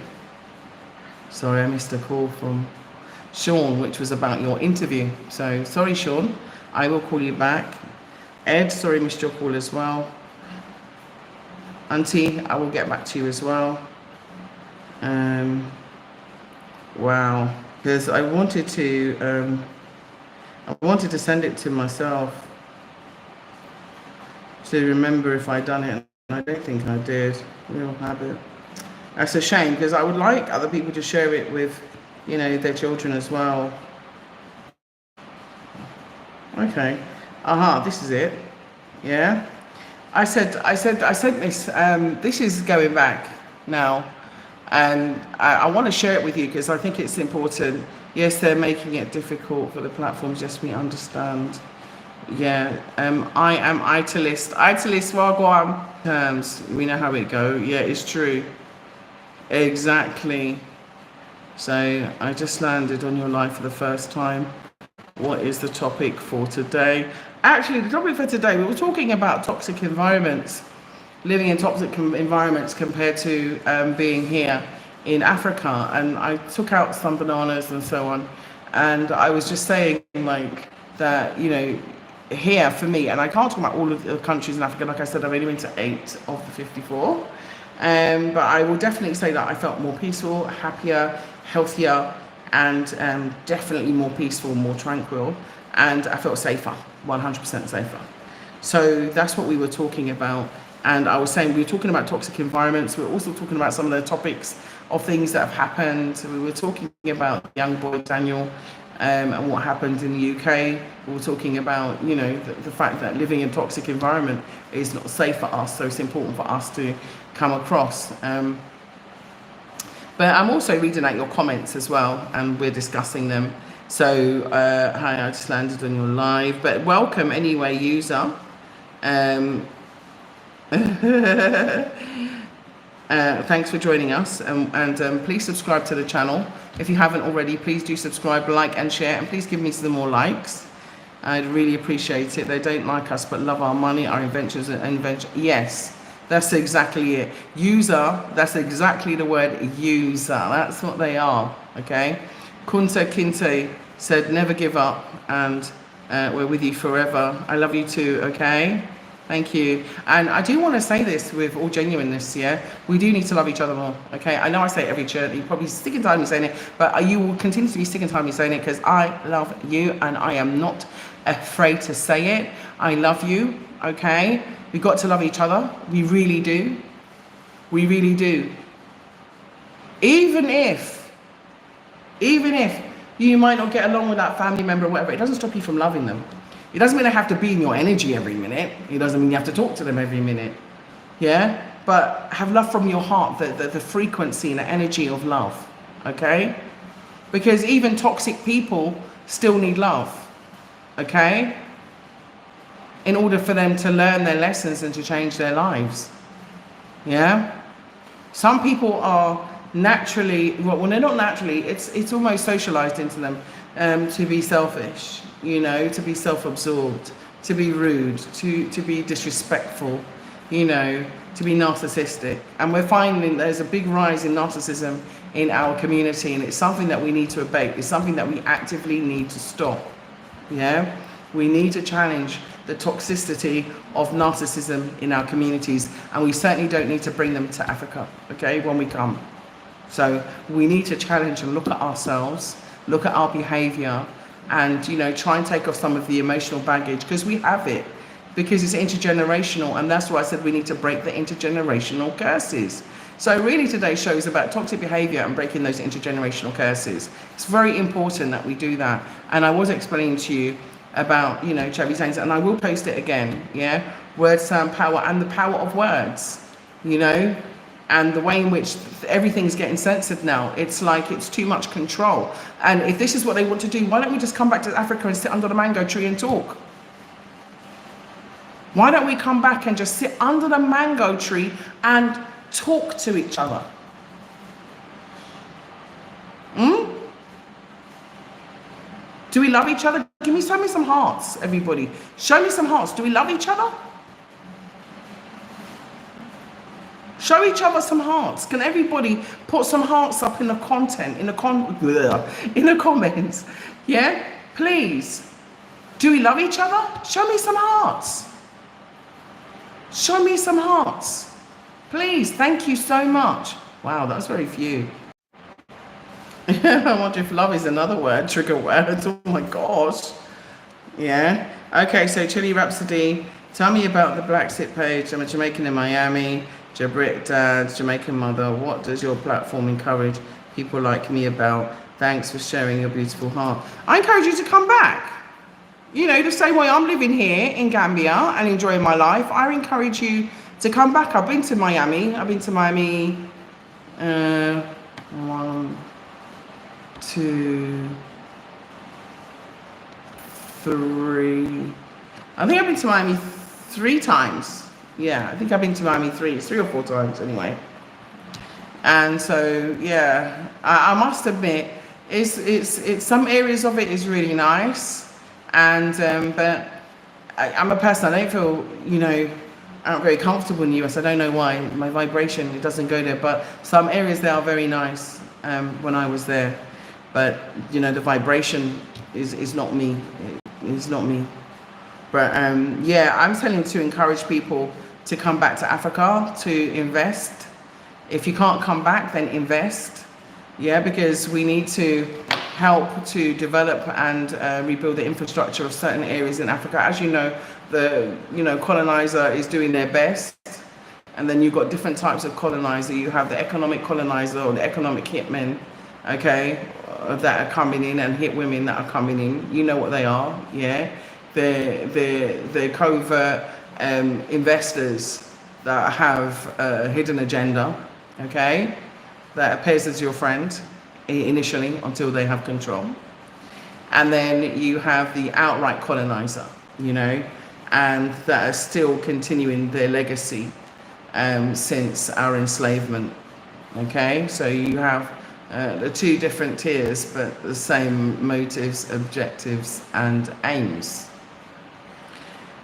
Sorry, I missed a call from Sean, which was about your interview. So sorry, Sean, I will call you back. Ed, sorry, missed your call as well. Auntie, I will get back to you as well. Wow, because I wanted to send it to myself to remember if I'd done it, and I don't think I did. Real habit. That's a shame, because I would like other people to share it with, you know, their children as well. Okay. This is it. Yeah. I said this. This is going back now. And I want to share it with you because I think it's important. Yes, they're making it difficult for the platforms. Yes, we understand. Yeah, I am italist. Italist, wagwan. Terms, we know how it go. Yeah, it's true. Exactly. So I just landed on your live for the first time. What is the topic for today? Actually, the topic for today, we were talking about toxic environments, living in toxic environments compared to being here in Africa. And I took out some bananas and so on. And I was just saying, like, that, you know, here for me, and I can't talk about all of the countries in Africa, like I said, I've only been to 8 of the 54. But I will definitely say that I felt more peaceful, happier, healthier, and definitely more peaceful, more tranquil, and I felt safer, 100% safer. So that's what we were talking about. And I was saying we were talking about toxic environments. We were also talking about some of the topics of things that have happened. We were talking about young boy Daniel and what happened in the UK. We were talking about, you know, the fact that living in a toxic environment is not safe for us, so it's important for us to come across. But I'm also reading out your comments as well, and we're discussing them. So, hi, I just landed on your live, but welcome anyway, user. Thanks for joining us, and please subscribe to the channel. If you haven't already, please do subscribe, like and share, and please give me some more likes. I'd really appreciate it. They don't like us but love our money, our inventions and invention. Yes, that's exactly it. User, that's exactly the word, user. That's what they are, okay? Kunta Kinte said, never give up, and we're with you forever. I love you too, okay? Thank you. And I do want to say this with all genuineness, yeah? We do need to love each other more, okay? I know I say it every church, you're probably sick and tired of me saying it, but you will continue to be sick and tired of me saying it because I love you and I am not afraid to say it. I love you, okay? We've got to love each other. We really do. We really do. Even if you might not get along with that family member or whatever, it doesn't stop you from loving them. It doesn't mean they have to be in your energy every minute. It doesn't mean you have to talk to them every minute. Yeah? But have love from your heart, the frequency and the energy of love. Okay? Because even toxic people still need love. Okay? In order for them to learn their lessons and to change their lives. Yeah? Some people are naturally, well, they're not naturally, it's almost socialized into them to be selfish, you know, to be self-absorbed, to be rude, to be disrespectful, you know, to be narcissistic. And we're finding there's a big rise in narcissism in our community, and it's something that we need to abate. It's something that we actively need to stop. Yeah? We need to challenge the toxicity of narcissism in our communities, and we certainly don't need to bring them to Africa, okay, when we come. So we need to challenge and look at ourselves, look at our behavior, and, you know, try and take off some of the emotional baggage, because we have it, because it's intergenerational, and that's why I said we need to break the intergenerational curses. So really today's show is about toxic behavior and breaking those intergenerational curses. It's very important that we do that. And I was explaining to you about, you know, Chevy saying, and I will post it again, yeah? Words, sound, power, and the power of words, you know? And the way in which everything's getting censored now, it's like it's too much control. And if this is what they want to do, why don't we just come back to Africa and sit under the mango tree and talk? Why don't we come back and just sit under the mango tree and talk to each other? Do we love each other? Show me some hearts, everybody. Show me some hearts. Do we love each other? Show each other some hearts. Can everybody put some hearts up in the content, in the comments? Yeah? Please. Do we love each other? Show me some hearts. Show me some hearts. Please. Thank you so much. Wow, that's very few. I wonder if love is another word, trigger word. Oh my gosh. Yeah. Okay, so Chili Rhapsody. Tell me about the BlaXit page. I'm a Jamaican in Miami. Jabrit dad, Jamaican mother. What does your platform encourage people like me about? Thanks for sharing your beautiful heart. I encourage you to come back. You know, the same way I'm living here in Gambia and enjoying my life, I encourage you to come back. I've been to Miami. 1, 2, 3. I think I've been to Miami 3 times. Yeah, I think I've been to Miami 3 or 4 times anyway. And so, yeah, I must admit, it's some areas of it is really nice, and but I'm a person, I don't feel, I'm not very comfortable in the US. I don't know why. My vibration, it doesn't go there. But some areas there are very nice when I was there. But, the vibration is not me. It's not me. But, yeah, I'm telling to encourage people to come back to Africa, to invest. If you can't come back, then invest. Yeah, because we need to help to develop and rebuild the infrastructure of certain areas in Africa. As you know, the colonizer is doing their best, and then you've got different types of colonizer. You have the economic colonizer or the economic hitmen, okay, that are coming in, and hit women that are coming in. You know what they are, yeah. The covert investors that have a hidden agenda, okay, that appears as your friend initially until they have control. And then you have the outright colonizer, and that are still continuing their legacy since our enslavement. Okay, so you have the 2 different tiers, but the same motives, objectives, and aims.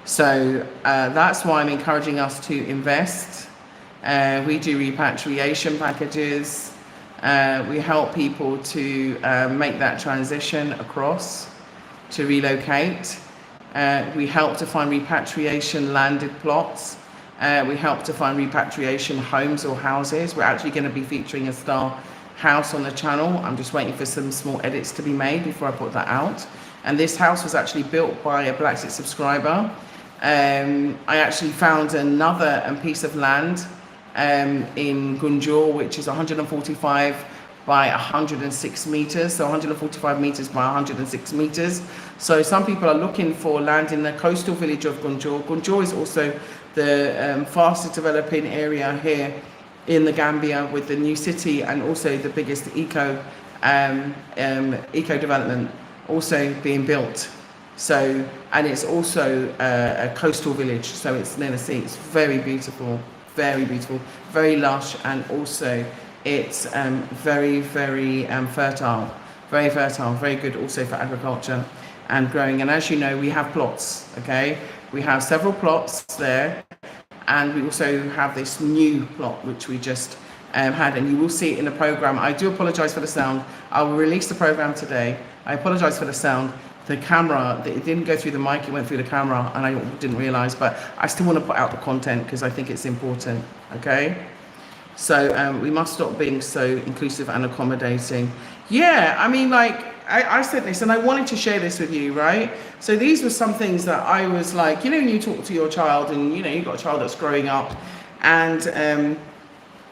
So that's why I'm encouraging us to invest. We do repatriation packages. We help people to make that transition across, to relocate. We help to find repatriation landed plots. We help to find repatriation homes or houses. We're actually going to be featuring a star house on the channel. I'm just waiting for some small edits to be made before I put that out. And this house was actually built by a BlaXit subscriber. I actually found another piece of land in Gunjur, which is 145 by 106 meters, so 145 meters by 106 meters. So some people are looking for land in the coastal village of Gunjur. Gunjur is also the fastest developing area here in the Gambia, with the new city and also the biggest eco development also being built. So, and it's also a coastal village, so it's near the sea. It's very beautiful, very lush, and also it's very fertile, very good also for agriculture and growing. And as you know, we have plots, okay? We have several plots there, and we also have this new plot which we just had, and you will see it in the program. I do apologize for the sound. I will release the program today. I apologize for the sound. The camera, it didn't go through the mic, it went through the camera, and I didn't realize, but I still want to put out the content because I think it's important, okay? So we must stop being so inclusive and accommodating. Yeah, I mean, like, I said this and I wanted to share this with you, right? So these were some things that I was like, when you talk to your child and, you've got a child that's growing up, and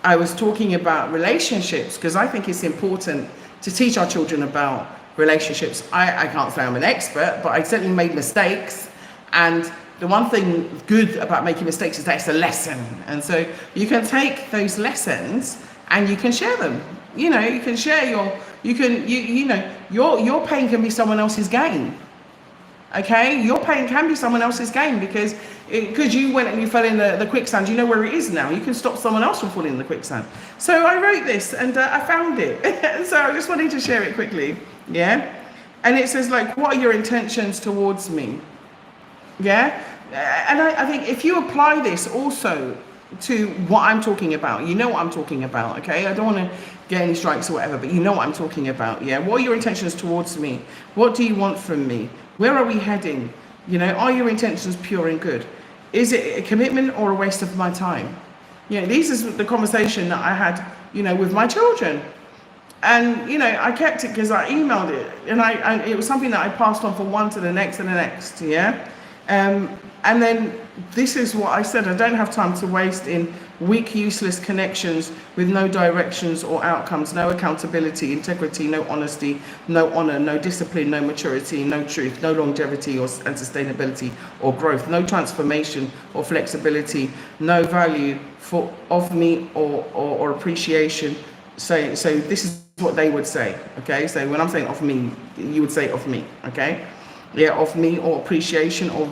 I was talking about relationships because I think it's important to teach our children about relationships. I can't say I'm an expert, but I certainly made mistakes. And the one thing good about making mistakes is that it's a lesson. And so you can take those lessons and you can share them. You can share your pain can be someone else's gain. Okay, your pain can be someone else's gain because you went and you fell in the quicksand. You know where it is now. You can stop someone else from falling in the quicksand. So I wrote this and I found it. So I just wanted to share it quickly. Yeah, and it says, like, what are your intentions towards me? Yeah, and I think if you apply this also to what I'm talking about, you know what I'm talking about, okay? I don't want to get any strikes or whatever, but you know what I'm talking about, yeah? What are your intentions towards me? What do you want from me? Where are we heading? Are your intentions pure and good? Is it a commitment or a waste of my time? This is the conversation that I had, with my children. And, I kept it because I emailed it, and it was something that I passed on from one to the next and the next, yeah? And then this is what I said, I don't have time to waste in weak, useless connections with no directions or outcomes, no accountability, integrity, no honesty, no honor, no discipline, no maturity, no truth, no longevity and sustainability or growth, no transformation or flexibility, no value of me or appreciation. So this is what they would say, okay? So when I'm saying of me, you would say of me, okay? Yeah, of me or appreciation or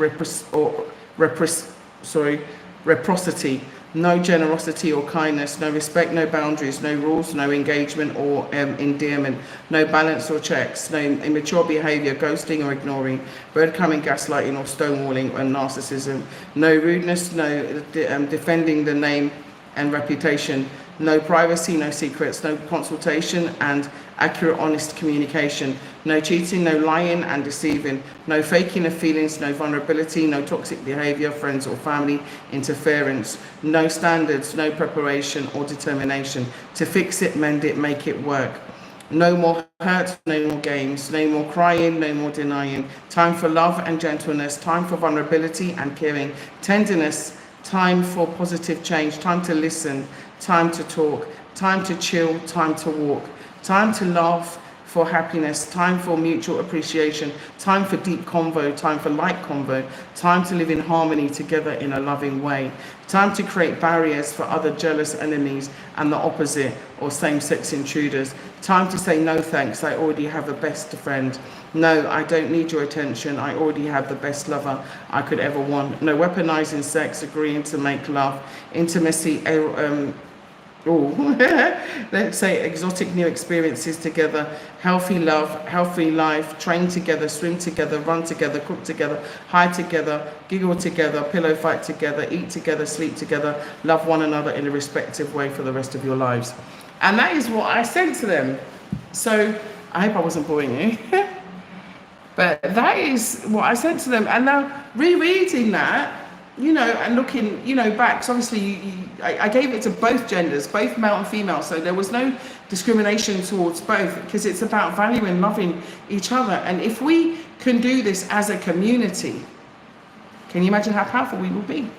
reciprocity, no generosity or kindness, no respect, no boundaries, no rules, no engagement or endearment, no balance or checks, no immature behavior, ghosting or ignoring, breadcrumbing, gaslighting or stonewalling and narcissism, no rudeness, no defending the name and reputation, no privacy, no secrets, no consultation and accurate, honest communication, no cheating, no lying and deceiving, no faking of feelings, no vulnerability, no toxic behavior, friends or family interference, no standards, no preparation or determination to fix it, mend it, make it work. No more hurt, no more games, no more crying, no more denying. Time for love and gentleness, time for vulnerability and caring, tenderness, time for positive change, time to listen, time to talk, time to chill, time to walk, time to laugh for happiness, time for mutual appreciation, time for deep convo, time for light convo, time to live in harmony together in a loving way, time to create barriers for other jealous enemies and the opposite or same-sex intruders, time to say no thanks, I already have a best friend. No, I don't need your attention, I already have the best lover I could ever want. No weaponizing sex, agreeing to make love, intimacy, let's say exotic new experiences together, healthy love, healthy life, train together, swim together, run together, cook together, hide together, giggle together, pillow fight together, eat together, sleep together, love one another in a respective way for the rest of your lives. And that is what I said to them. So I hope I wasn't boring you. But that is what I said to them. And now rereading that, you know, and looking, you know, back, so obviously I gave it to both genders, both male and female. So there was no discrimination towards both, because it's about valuing, loving each other. And if we can do this as a community, can you imagine how powerful we will be?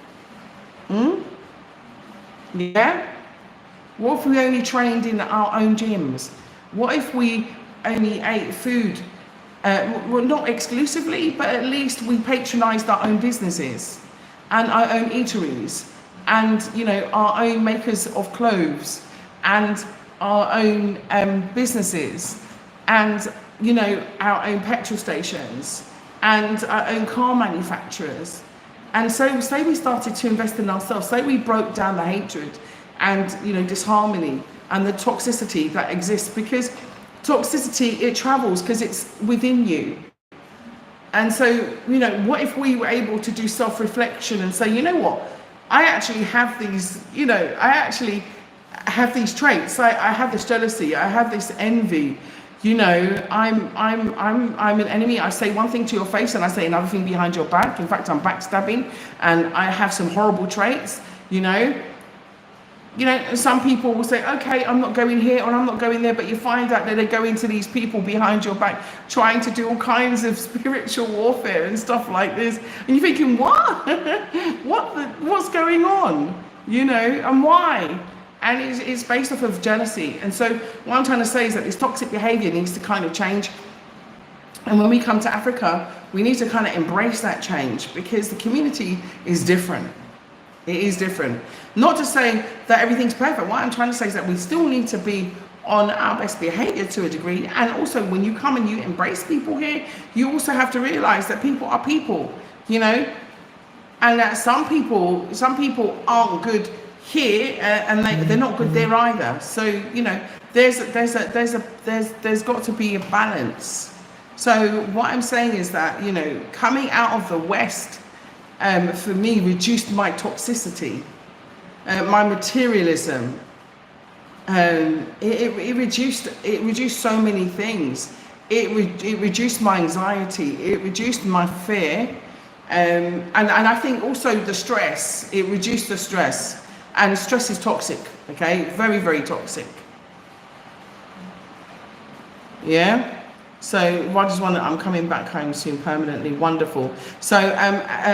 Yeah? What if we only trained in our own gyms? What if we only ate food? Well, not exclusively, but at least we patronized our own businesses and our own eateries and, you know, our own makers of clothes and our own businesses and, you know, our own petrol stations and our own car manufacturers. And so say we started to invest in ourselves, say we broke down the hatred and, you know, disharmony and the toxicity that exists, because toxicity, it travels because it's within you. And so, you know, what if we were able to do self-reflection and say, you know what, I actually have these, you know, I actually have these traits. I have this jealousy, I have this envy, you know, I'm an enemy. I say one thing to your face and I say another thing behind your back. In fact, I'm backstabbing and I have some horrible traits, you know. You know, some people will say, okay, I'm not going here or I'm not going there, but you find out that they go into these people behind your back trying to do all kinds of spiritual warfare and stuff like this. And you're thinking, what? What's going on? You know, and why? And it's based off of jealousy. And so what I'm trying to say is that this toxic behavior needs to kind of change. And when we come to Africa, we need to kind of embrace that change, because the community is different. It is different. Not to say that everything's perfect. What I'm trying to say is that we still need to be on our best behavior to a degree. And also when you come and you embrace people here, you also have to realize that people are people, you know, and that some people aren't good here and they're not good there either. So, you know, there's got to be a balance. So what I'm saying is that, you know, coming out of the West, for me, reduced my toxicity, my materialism. It reduced so many things. It reduced my anxiety. It reduced my fear, and I think also the stress. It reduced the stress, and stress is toxic. Okay, very, very toxic. Yeah. So Roger's one that I'm coming back home soon permanently. Wonderful. So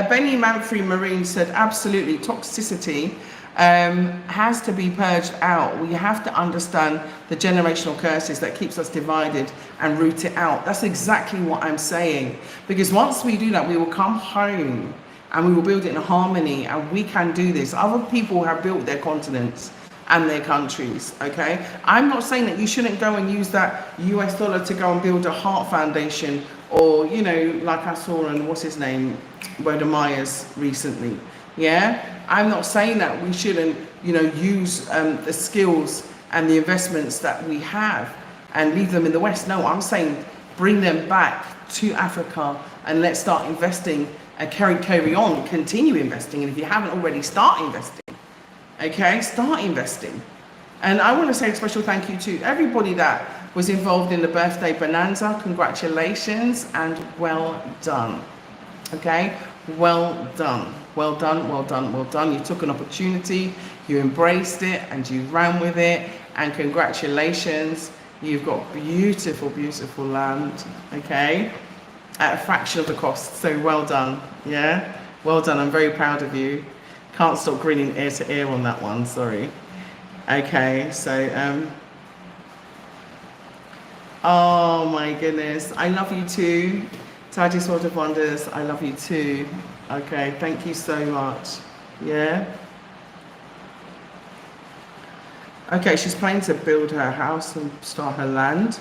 Benny Manfrey Marine said absolutely toxicity has to be purged out. We have to understand the generational curses that keeps us divided and root it out. That's exactly what I'm saying. Because once we do that, we will come home and we will build it in harmony, and we can do this. Other people have built their continents and their countries, okay? I'm not saying that you shouldn't go and use that US dollar to go and build a heart foundation, or, you know, like I saw in, what's his name, Boda Myers recently, yeah? I'm not saying that we shouldn't, you know, use the skills and the investments that we have and leave them in the West. No, I'm saying bring them back to Africa and let's start investing and carry on, continue investing. And if you haven't already, start investing. Okay, start investing. And I want to say a special thank you to everybody that was involved in the birthday bonanza. Congratulations and well done. Okay, well done, well done, well done, well done. You took an opportunity, you embraced it, and you ran with it. And congratulations, you've got beautiful, beautiful land. Okay, at a fraction of the cost. So well done. Yeah, well done. I'm very proud of you. Can't stop grinning ear to ear on that one, sorry. Okay, so, oh my goodness, I love you too. Taji's World of Wonders, I love you too. Okay, thank you so much. Yeah. Okay, she's planning to build her house and start her land.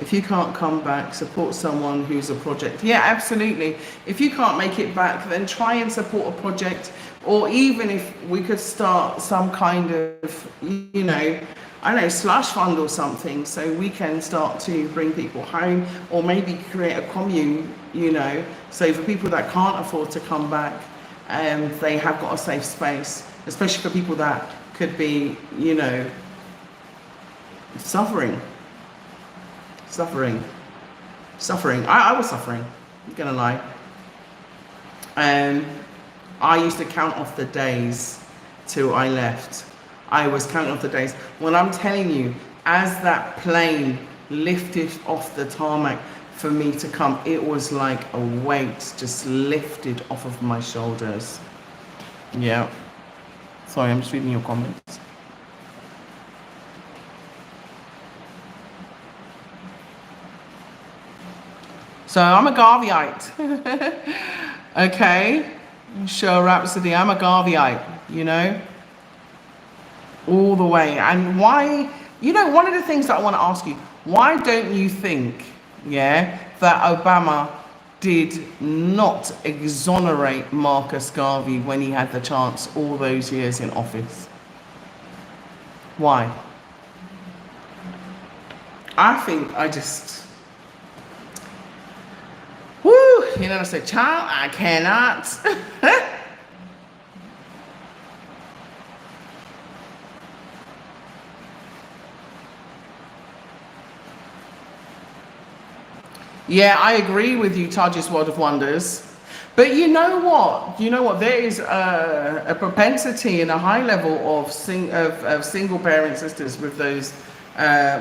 If you can't come back, support someone who's a project. Yeah, absolutely. If you can't make it back, then try and support a project. Or even if we could start some kind of, you know, I don't know, slush fund or something, so we can start to bring people home, or maybe create a commune, you know, so for people that can't afford to come back, they have got a safe space, especially for people that could be, you know, suffering. I was suffering, I'm gonna lie. I used to count off the days till I left. I was counting off the days. When I'm telling you, as that plane lifted off the tarmac for me to come, it was like a weight just lifted off of my shoulders. Yeah. Sorry, I'm just reading your comments. So I'm a Garveyite. Okay, sure, Rhapsody, I'm a Garveyite, you know, all the way. And why, you know, one of the things that I want to ask you, why don't you think, yeah, that Obama did not exonerate Marcus Garvey when he had the chance all those years in office? Why? I think I just... Woo, you know, I say, child, I cannot. Yeah, I agree with you, Taji's World of Wonders. But you know what? You know what? There is a propensity and a high level of single parent sisters with those,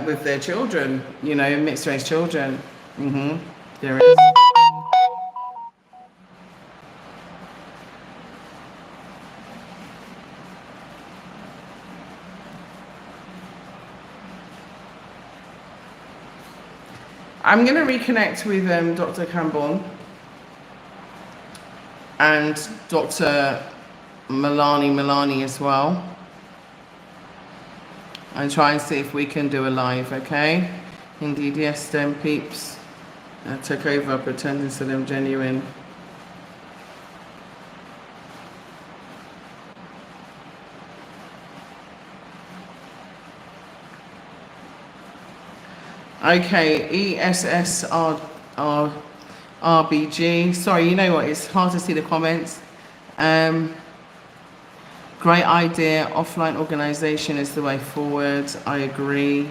with their children, you know, mixed race children. There is. I'm going to reconnect with Dr. Cambon and Dr. Milani as well, and try and see if we can do a live, okay? Indeed, yes, them peeps took over pretending to them genuine. Okay, ESSRBG. Sorry, you know what? It's hard to see the comments. Great idea. Offline organization is the way forward. I agree.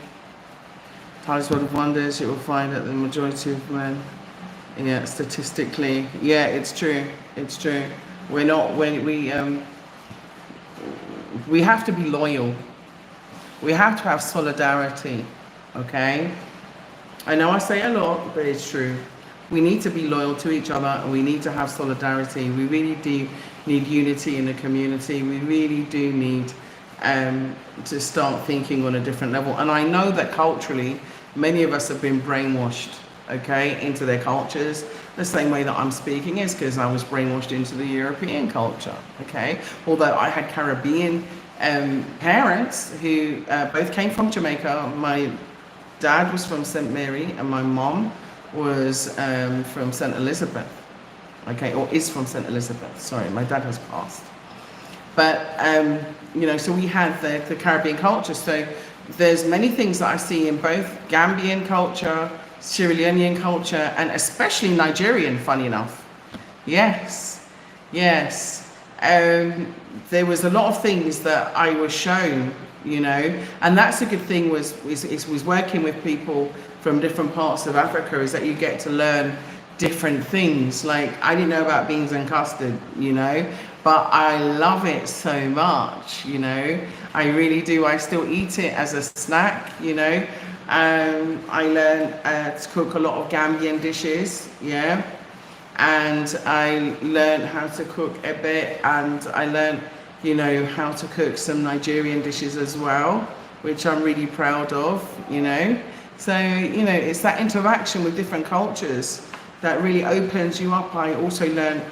Tyler's World of Wonders. You will find that the majority of men, yeah, statistically, yeah, it's true. It's true. We have to be loyal. We have to have solidarity, okay? I know I say a lot, but it's true. We need to be loyal to each other, and we need to have solidarity. We really do need unity in the community. We really do need to start thinking on a different level. And I know that culturally, many of us have been brainwashed, okay, into their cultures. The same way that I'm speaking is because I was brainwashed into the European culture, okay? Although I had Caribbean parents who both came from Jamaica. My dad was from St. Mary and my mom was from St. Elizabeth, okay, or is from St. Elizabeth. Sorry, my dad has passed. But, you know, so we had the Caribbean culture. So there's many things that I see in both Gambian culture, Sierra Leonean culture, and especially Nigerian, funny enough. Yes, yes. There was a lot of things that I was shown, you know, and that's a good thing was working with people from different parts of Africa, is that you get to learn different things. Like, I didn't know about beans and custard, you know, but I love it so much, you know. I really do. I still eat it as a snack, you know. I learned to cook a lot of Gambian dishes, yeah. And I learned how to cook a bit, and I learned, you know, how to cook some Nigerian dishes as well, which I'm really proud of, you know. So, you know, it's that interaction with different cultures that really opens you up. I also learned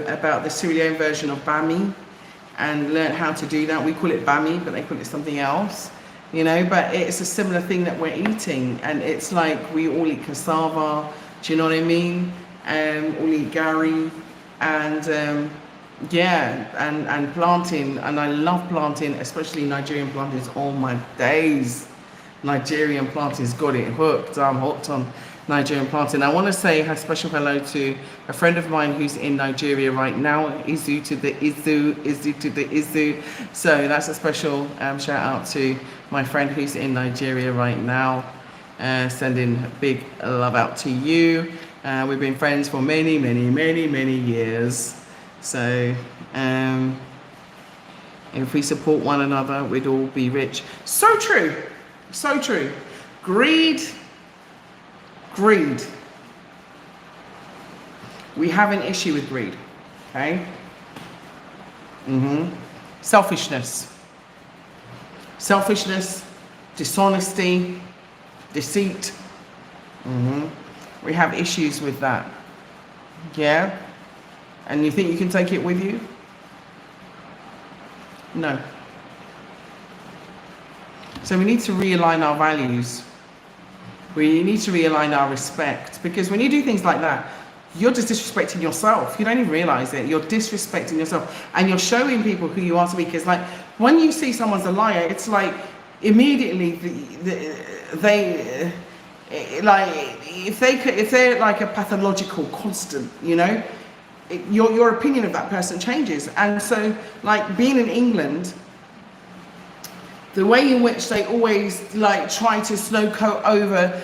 about the Sierra Leone version of bami and learned how to do that. We call it bami, but they call it something else, you know, but it's a similar thing that we're eating. And it's like we all eat cassava, do you know what I mean? All eat gari, and yeah, and planting. And I love planting, especially Nigerian planting. All my days, Nigerian planting's got it hooked. I'm hooked on Nigerian planting. I want to say a special hello to a friend of mine who's in Nigeria right now. Izu to the Izu to the Izu. So that's a special shout out to my friend who's in Nigeria right now. Sending big love out to you. We've been friends for many, many, many, many years. So if we support one another, we'd all be rich. So true. So true. Greed. Greed. We have an issue with greed. Okay? Selfishness. Selfishness, dishonesty, deceit. We have issues with that. Yeah? And you think you can take it with you? No. So we need to realign our values. We need to realign our respect, because when you do things like that, you're just disrespecting yourself. You don't even realize it. You're disrespecting yourself, and you're showing people who you are to be. Because like when you see someone's a liar, it's like immediately they like if they're like a pathological constant, you know, your opinion of that person changes. And so like being in England, the way in which they always like try to snowcoat over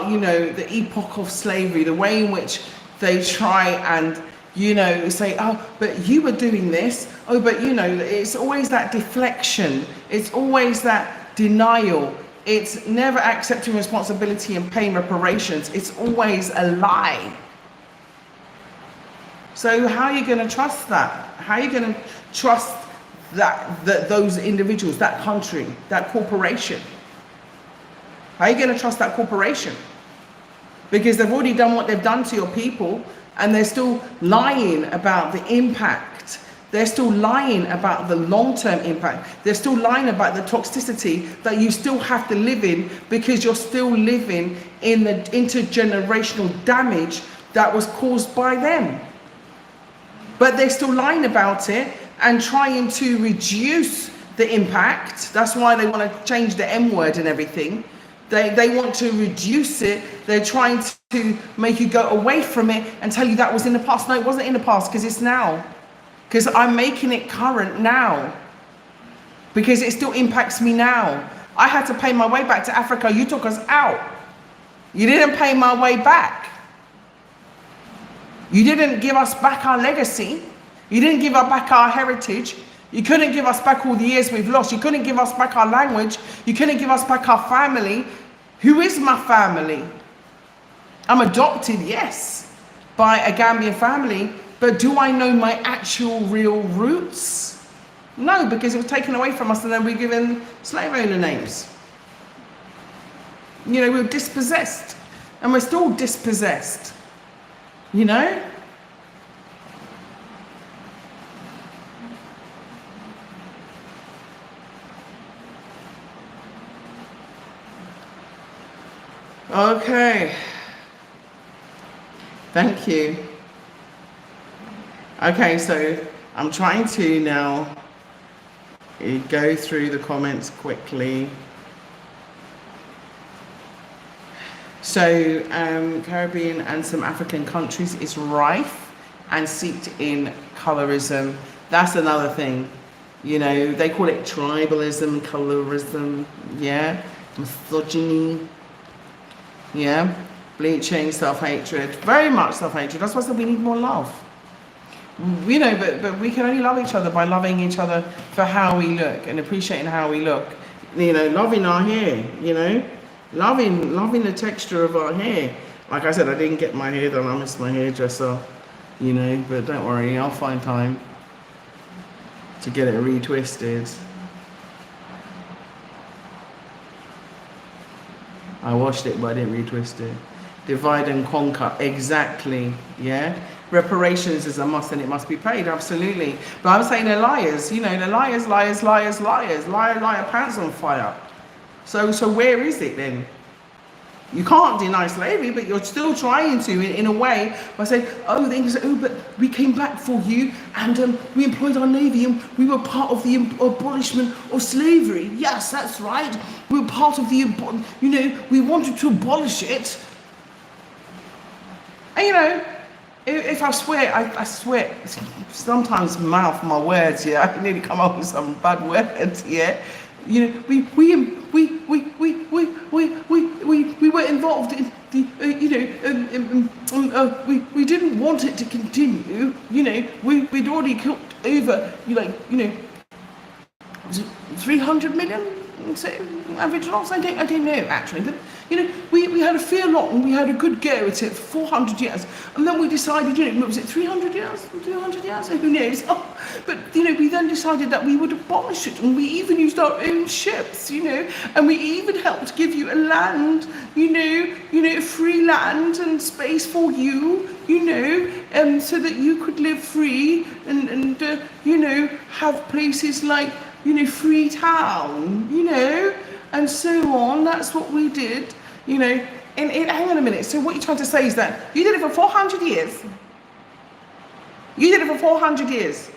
you know, the epoch of slavery, the way in which they try and, you know, say, oh, but you were doing this, oh, but you know, it's always that deflection, it's always that denial, it's never accepting responsibility and paying reparations, it's always a lie. So how are you going to trust that? How are you going to trust that those individuals, that country, that corporation? How are you going to trust that corporation? Because they've already done what they've done to your people, and they're still lying about the impact. They're still lying about the long-term impact. They're still lying about the toxicity that you still have to live in, because you're still living in the intergenerational damage that was caused by them. But they're still lying about it and trying to reduce the impact. That's why they want to change the M word and everything. They want to reduce it. They're trying to make you go away from it and tell you that was in the past. No, it wasn't in the past, because it's now. Because I'm making it current now. Because it still impacts me now. I had to pay my way back to Africa. You took us out. You didn't pay my way back. You didn't give us back our legacy. You didn't give us back our heritage. You couldn't give us back all the years we've lost. You couldn't give us back our language. You couldn't give us back our family. Who is my family? I'm adopted, yes, by a Gambian family, but do I know my actual real roots? No, because it was taken away from us and then we're given slave owner names. You know, we were dispossessed and we're still dispossessed, you know? Okay. Thank you. Okay, so I'm trying to now go through the comments quickly. So Caribbean and some African countries is rife and steeped in colorism. That's another thing. You know, they call it tribalism, colorism, yeah, misogyny, yeah, bleaching, self-hatred, very much self-hatred. That's why I said we need more love. You know, but we can only love each other by loving each other for how we look and appreciating how we look. You know, loving our hair, you know, loving the texture of our hair. Like I said, I didn't get my hair done. I missed my hairdresser, you know, but don't worry, I'll find time to get it retwisted. I washed it, but I didn't retwist it. Divide and conquer, exactly, yeah? Reparations is a must and it must be paid, absolutely. But I'm saying they're liars, you know, they're liars, liars, liars, liars, liar, liar, pants on fire. So where is it then? You can't deny slavery, but you're still trying to in a way by saying, oh, they can say, oh, but we came back for you and we employed our navy and we were part of the abolishment of slavery. Yes, that's right. We were part of the, you know, we wanted to abolish it. And you know, if I swear, I swear, sometimes mouth my words, yeah, I can nearly come up with some bad words, yeah. You know, we were involved in the, you know, we didn't want it to continue. You know, we'd already killed over, you know, was it 300 million average loss? I don't know actually, but you know, we had a fair lot and we had a good go at it for 400 years, and then we decided, you know, was it 300 years, 200 years? Who knows? Oh, but you know, we then decided that we would abolish it, and we even used our own ships, you know, and we even helped give you a land, you know, free land and space for you, you know, so that you could live free and you know, have places like, you know, Freetown, you know, and so on. That's what we did, you know. And hang on a minute. So what you're trying to say is that you did it for 400 years. You did it for 400 years.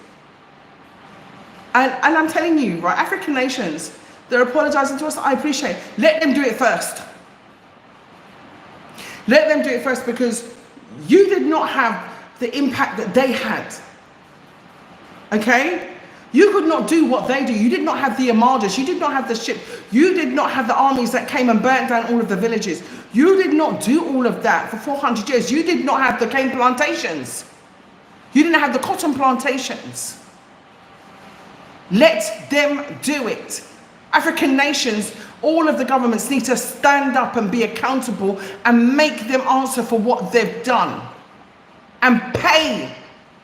And I'm telling you, right, African nations, they're apologizing to us. I appreciate it. Let them do it first. Let them do it first, because you did not have the impact that they had. Okay? You could not do what they do. You did not have the armadas. You did not have the ship. You did not have the armies that came and burnt down all of the villages. You did not do all of that for 400 years. You did not have the cane plantations. You didn't have the cotton plantations. Let them do it. African nations, all of the governments need to stand up and be accountable and make them answer for what they've done. And pay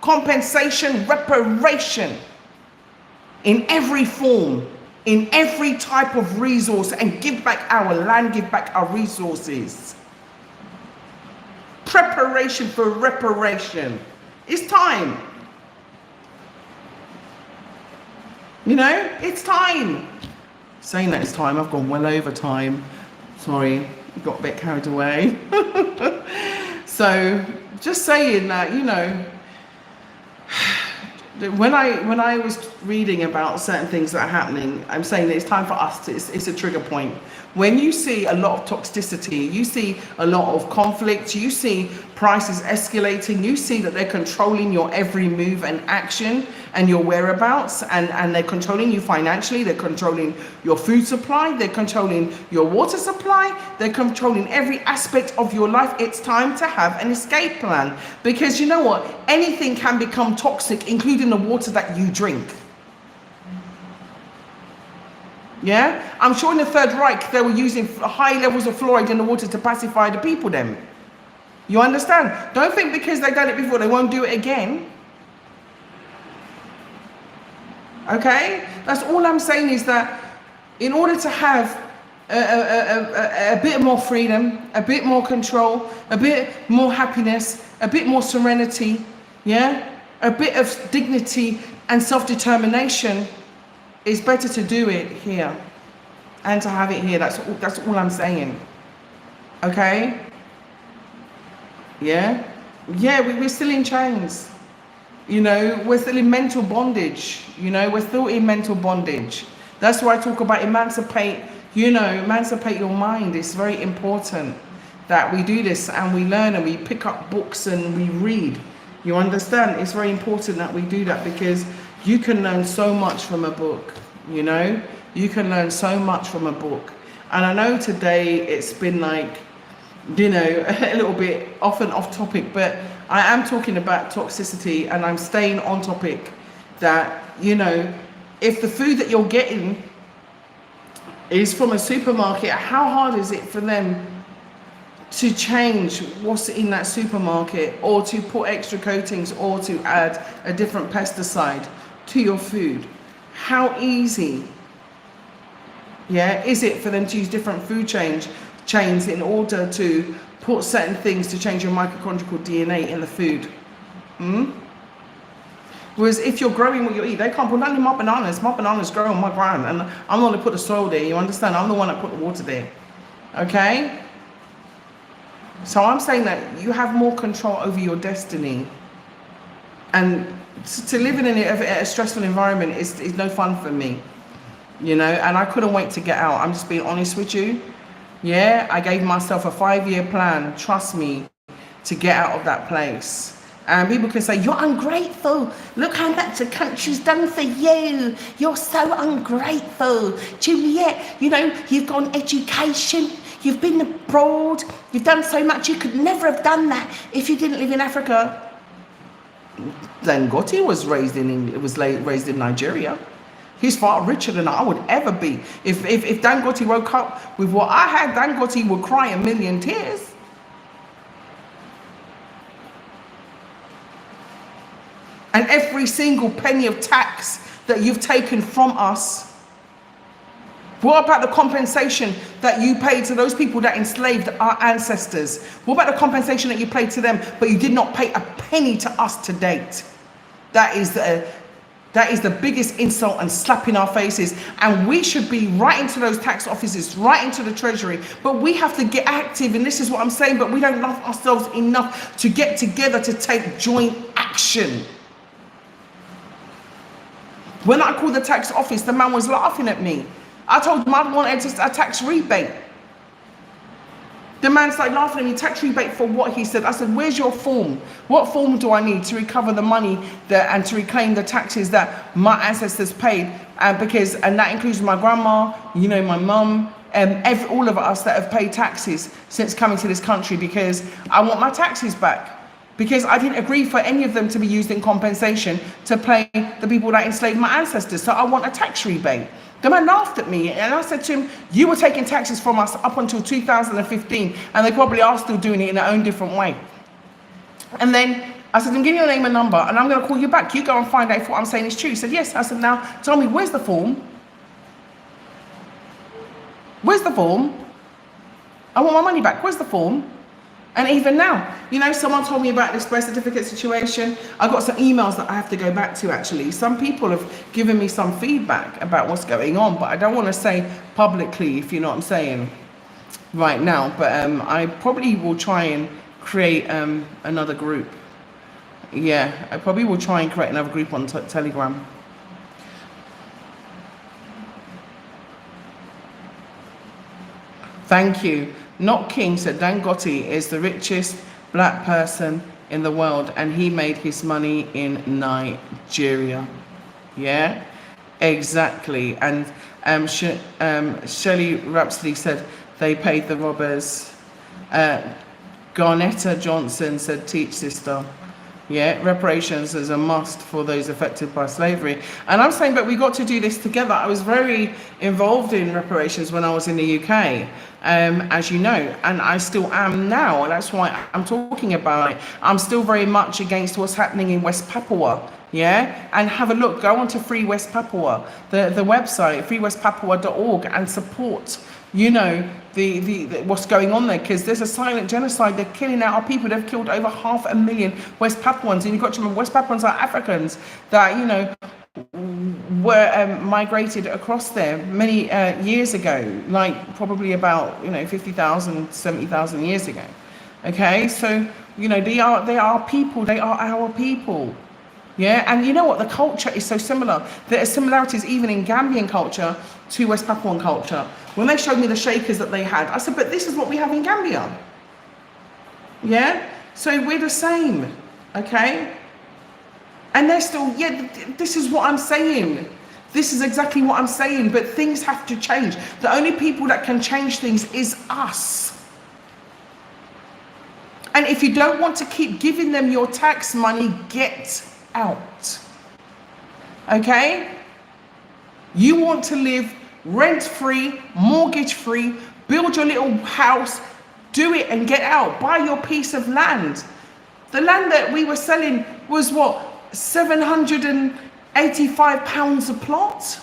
compensation, reparation. In every form, in every type of resource, and give back our land, give back our resources. Preparation for reparation. It's time. You know, it's time. Saying that it's time, I've gone well over time. Sorry, got a bit carried away. So, just saying that, you know, when I was reading about certain things that are happening, I'm saying that it's time for us to, it's a trigger point. When you see a lot of toxicity, you see a lot of conflict, you see prices escalating, you see that they're controlling your every move and action and your whereabouts, and they're controlling you financially, they're controlling your food supply, they're controlling your water supply, they're controlling every aspect of your life. It's time to have an escape plan, because you know what? Anything can become toxic, including the water that you drink. Yeah, I'm sure in the Third Reich they were using high levels of fluoride in the water to pacify the people then. You understand? Don't think because they've done it before they won't do it again. Okay? That's all I'm saying, is that in order to have a bit more freedom, a bit more control, a bit more happiness, a bit more serenity, yeah, a bit of dignity and self-determination, it's better to do it here and to have it here. That's all I'm saying. Okay? Yeah? Yeah, we're still in chains. You know, we're still in mental bondage. You know, we're still in mental bondage. That's why I talk about emancipate, you know, emancipate your mind. It's very important that we do this and we learn and we pick up books and we read. You understand? It's very important that we do that, because you can learn so much from a book, you know? You can learn so much from a book. And I know today it's been like, you know, a little bit off and off topic, but I am talking about toxicity and I'm staying on topic that, you know, if the food that you're getting is from a supermarket, how hard is it for them to change what's in that supermarket, or to put extra coatings, or to add a different pesticide to your food? How easy, yeah, is it for them to use different food chains in order to put certain things to change your mitochondrial DNA in the food? Whereas if you're growing what you eat, they can't put none in my bananas. My bananas grow on my ground, and I'm the one that put the soil there. You understand? I'm the one that put the water there. Okay? So I'm saying that you have more control over your destiny, and to live in a stressful environment is no fun for me, you know, and I couldn't wait to get out. I'm just being honest with you. Yeah, I gave myself a 5-year plan, trust me, to get out of that place. And people can say, you're ungrateful. Look how much the country's done for you. You're so ungrateful. Juliet, you know, you've got an education. You've been abroad. You've done so much. You could never have done that if you didn't live in Africa. Dangote was raised in Nigeria. He's far richer than I would ever be. If Dangote woke up with what I had, Dangote would cry a million tears. And every single penny of tax that you've taken from us, what about the compensation that you paid to those people that enslaved our ancestors? What about the compensation that you paid to them, but you did not pay a penny to us to date? That is the biggest insult and slap in our faces. And we should be right into those tax offices, right into the treasury. But we have to get active, and this is what I'm saying, but we don't love ourselves enough to get together to take joint action. When I called the tax office, the man was laughing at me. I told him I wanted a tax rebate. The man started laughing at me. Tax rebate for what? He said. I said, where's your form? What form do I need to recover the money and to reclaim the taxes that my ancestors paid? And that includes my grandma, you know, my mum, and all of us that have paid taxes since coming to this country, because I want my taxes back. Because I didn't agree for any of them to be used in compensation to pay the people that enslaved my ancestors. So I want a tax rebate. The man laughed at me, and I said to him, you were taking taxes from us up until 2015, and they probably are still doing it in their own different way. And then I said, give me your name and number, and I'm going to call you back. You go and find out if what I'm saying is true. He said, yes. I said, now tell me, where's the form? Where's the form? I want my money back. Where's the form? And even now, you know, someone told me about this birth certificate situation. I got some emails that I have to go back to, actually. Some people have given me some feedback about what's going on, but I don't want to say publicly, if you know what I'm saying, right now. But I probably will try and create another group. Yeah, I probably will try and create another group on Telegram. Thank you. Not King said Dangote is the richest black person in the world, and he made his money in Nigeria. Yeah, exactly. And Shirley Rhapsody said they paid the robbers. Garnetta Johnson said teach sister. Yeah, reparations is a must for those affected by slavery. And I'm saying, but we got to do this together. I was very involved in reparations when I was in the UK, as you know, and I still am now. And that's why I'm talking about it. I'm still very much against what's happening in West Papua. Yeah, and have a look, go on to Free West Papua, the website, freewestpapua.org, and support, you know, the what's going on there, because there's a silent genocide. They're killing out our people. They've killed over 500,000 West Papuans, and you've got to remember, West Papuans are Africans that, you know, were migrated across there many years ago, like probably about, you know, 50,000, 70,000 years ago. Okay, so, you know, they are people, they are our people. Yeah, and you know what? The culture is so similar. There are similarities even in Gambian culture to West Papuan culture. When they showed me the shakers that they had, I said, but this is what we have in Gambia. Yeah, so we're the same, okay? And they're still, yeah, this is what I'm saying. This is exactly what I'm saying, but things have to change. The only people that can change things is us. And if you don't want to keep giving them your tax money, get out. Okay? You want to live rent-free, mortgage-free, build your little house, do it and get out. Buy your piece of land. The land that we were selling was what, £785 a plot?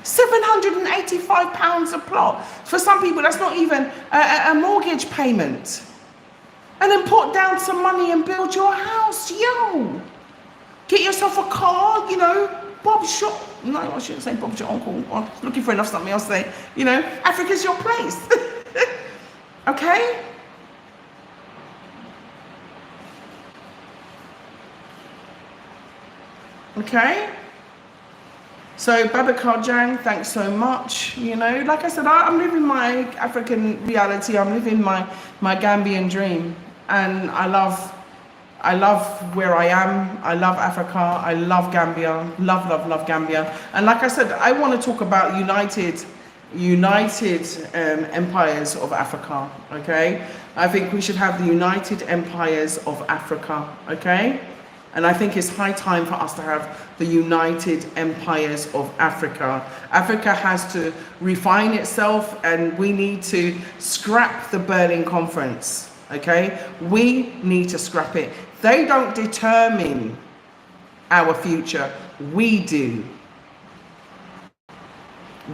£785 a plot. For some people, that's not even a mortgage payment. And then put down some money and build your house, yo. Get yourself a car, you know, Bob's shop. No, I shouldn't say Bob's your uncle. I'm looking for enough something else to say. You know, Africa's your place. Okay? Okay? So, Babakar Jang, thanks so much. You know, like I said, I'm living my African reality. I'm living my Gambian dream. And I love where I am. I love Africa. I love Gambia. Love Gambia. And like I said, I want to talk about united empires of Africa. Okay, I think we should have the united empires of Africa. Okay, and I think it's high time for us to have the united empires of Africa. Africa has to refine itself, and we need to scrap the Berlin Conference. Okay, we need to scrap it. They don't determine our future. We do.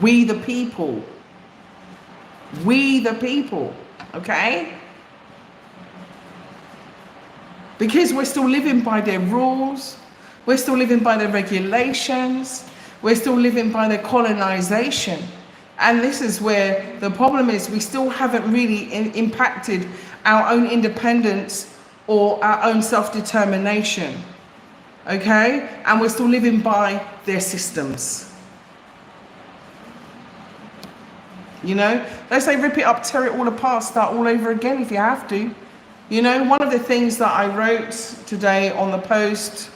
We the people. We the people. Okay? Because we're still living by their rules. We're still living by their regulations. We're still living by their colonization. And this is where the problem is. We still haven't really impacted our own independence or our own self-determination. Okay? And we're still living by their systems. You know? They say rip it up, tear it all apart, start all over again if you have to. You know, one of the things that I wrote today on the post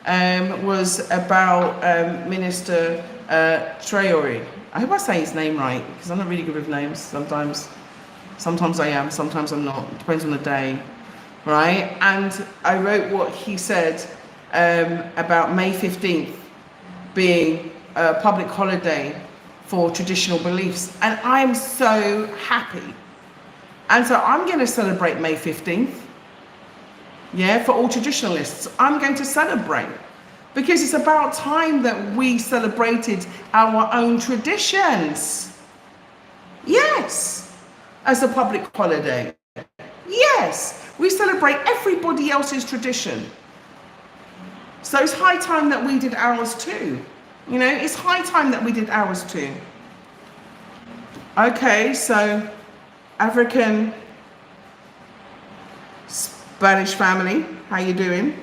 was about Minister Traore. I hope I say his name right, because I'm not really good with names sometimes. Sometimes I am, sometimes I'm not. It depends on the day, right? And I wrote what he said about May 15th being a public holiday for traditional beliefs. And I'm so happy. And so I'm going to celebrate May 15th. Yeah, for all traditionalists. I'm going to celebrate. Because it's about time that we celebrated our own traditions. Yes. As a public holiday. Yes. We celebrate everybody else's tradition. So it's high time that we did ours too. You know, it's high time that we did ours too. Okay, so African Spanish family, how you doing?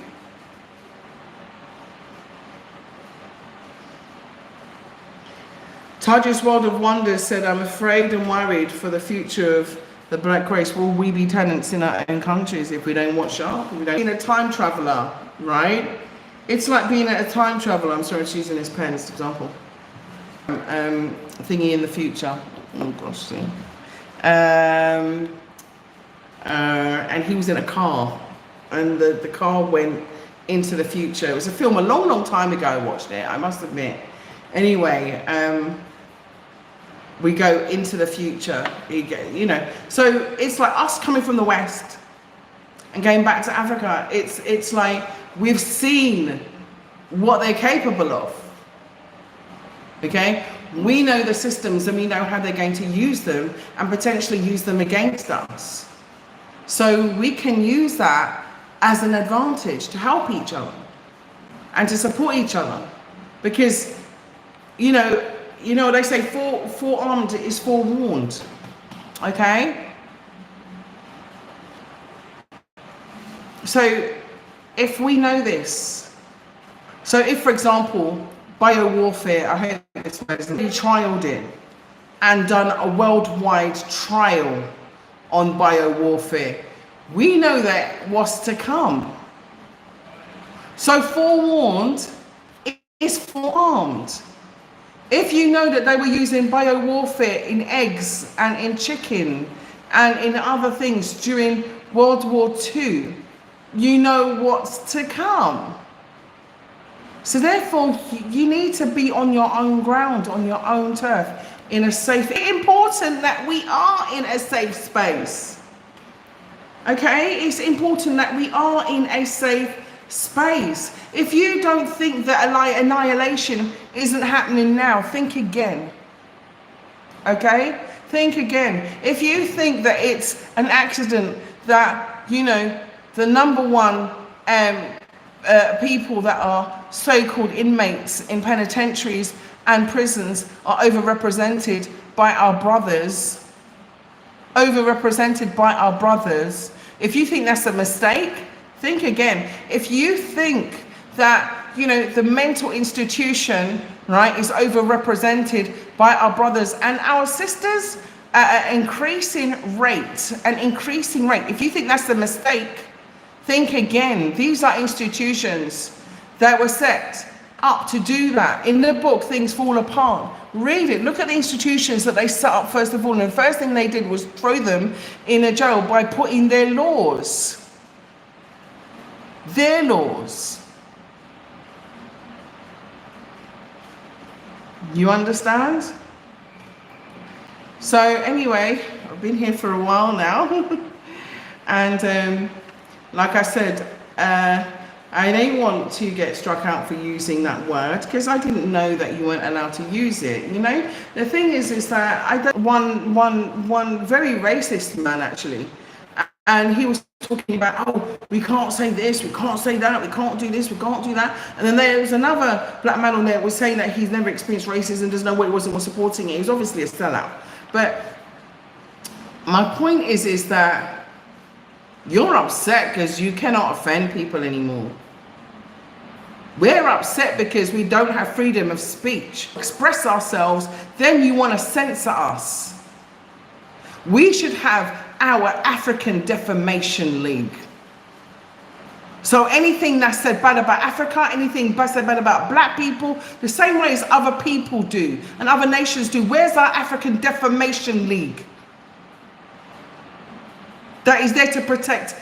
Taji's World of Wonders said, I'm afraid and worried for the future of the black race. Will we be tenants in our own countries if we don't watch out? We don't. Being a time traveler, right? It's like being a time traveler. I'm sorry, she's using this pen as an example. Thingy in the future. Oh gosh, see. And he was in a car. and the car went into the future. It was a film a long, long time ago. I watched it, I must admit. Anyway, we go into the future, you know. So it's like us coming from the West and going back to Africa. It's like we've seen what they're capable of. Okay, we know the systems and we know how they're going to use them and potentially use them against us. So we can use that as an advantage to help each other and to support each other, because you know they say forearmed is forewarned. Okay, so if we know this, so if, for example, biowarfare, I heard this word, trialed it and done a worldwide trial on biowarfare, we know that what's to come. So forewarned is forearmed. If you know that they were using biowarfare in eggs and in chicken and in other things during World War II, you know what's to come. So therefore, you need to be on your own ground, on your own turf, in a safe. It's important that we are in a safe space. Okay, it's important that we are in a safe space. If you don't think that annihilation isn't happening now, think again. Okay, think again. If you think that it's an accident that, you know, the number one people that are so-called inmates in penitentiaries and prisons are overrepresented by our brothers, if you think that's a mistake, think again. If you think that, you know, the mental institution, right, is overrepresented by our brothers and our sisters at an increasing rate, if you think that's a mistake, think again. These are institutions that were set up to do that. In the book, Things Fall Apart. Read it. Look at the institutions that they set up first of all. And the first thing they did was throw them in a jail by putting their laws. Their laws. You understand? So anyway, I've been here for a while now. And like I said, I didn't want to get struck out for using that word because I didn't know that you weren't allowed to use it. You know, the thing is that one very racist man actually, and he was talking about, oh, we can't say this, we can't say that, we can't do this, we can't do that. And then there was another black man on there was saying that he's never experienced racism, doesn't know what it was and was supporting it. He was obviously a sellout. But my point is that you're upset because you cannot offend people anymore. We're upset because we don't have freedom of speech, express ourselves. Then you want to censor us. We should have our African Defamation League. So anything that's said bad about Africa, anything said bad about black people, the same way as other people do and other nations do, where's our African Defamation League? That is there to protect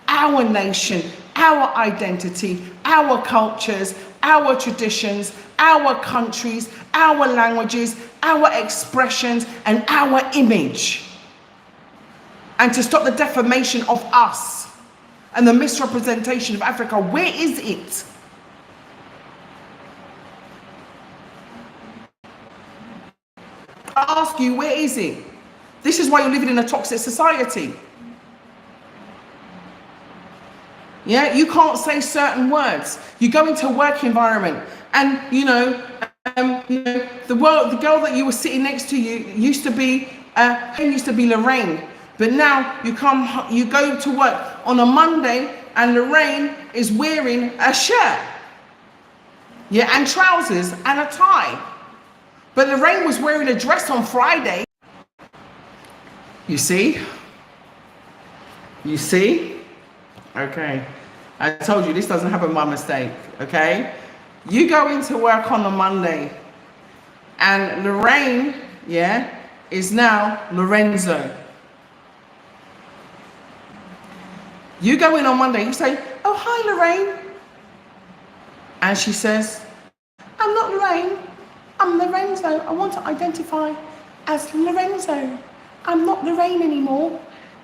our nation, our identity, our cultures, our traditions, our countries, our languages, our expressions, and our image. And to stop the defamation of us and the misrepresentation of Africa. Where is it? I ask you, where is it? This is why you're living in a toxic society. Yeah, you can't say certain words. You go into a work environment, and the girl that you were sitting next to used to be Lorraine, but now you go to work on a Monday, and Lorraine is wearing a shirt, yeah, and trousers and a tie, but Lorraine was wearing a dress on Friday. You see? Okay, I told you this doesn't happen by mistake, okay? You go into work on a Monday and Lorraine, yeah, is now Lorenzo. You go in on Monday, you say, oh, hi, Lorraine. And she says, I'm not Lorraine, I'm Lorenzo. I want to identify as Lorenzo. I'm not Lorraine anymore.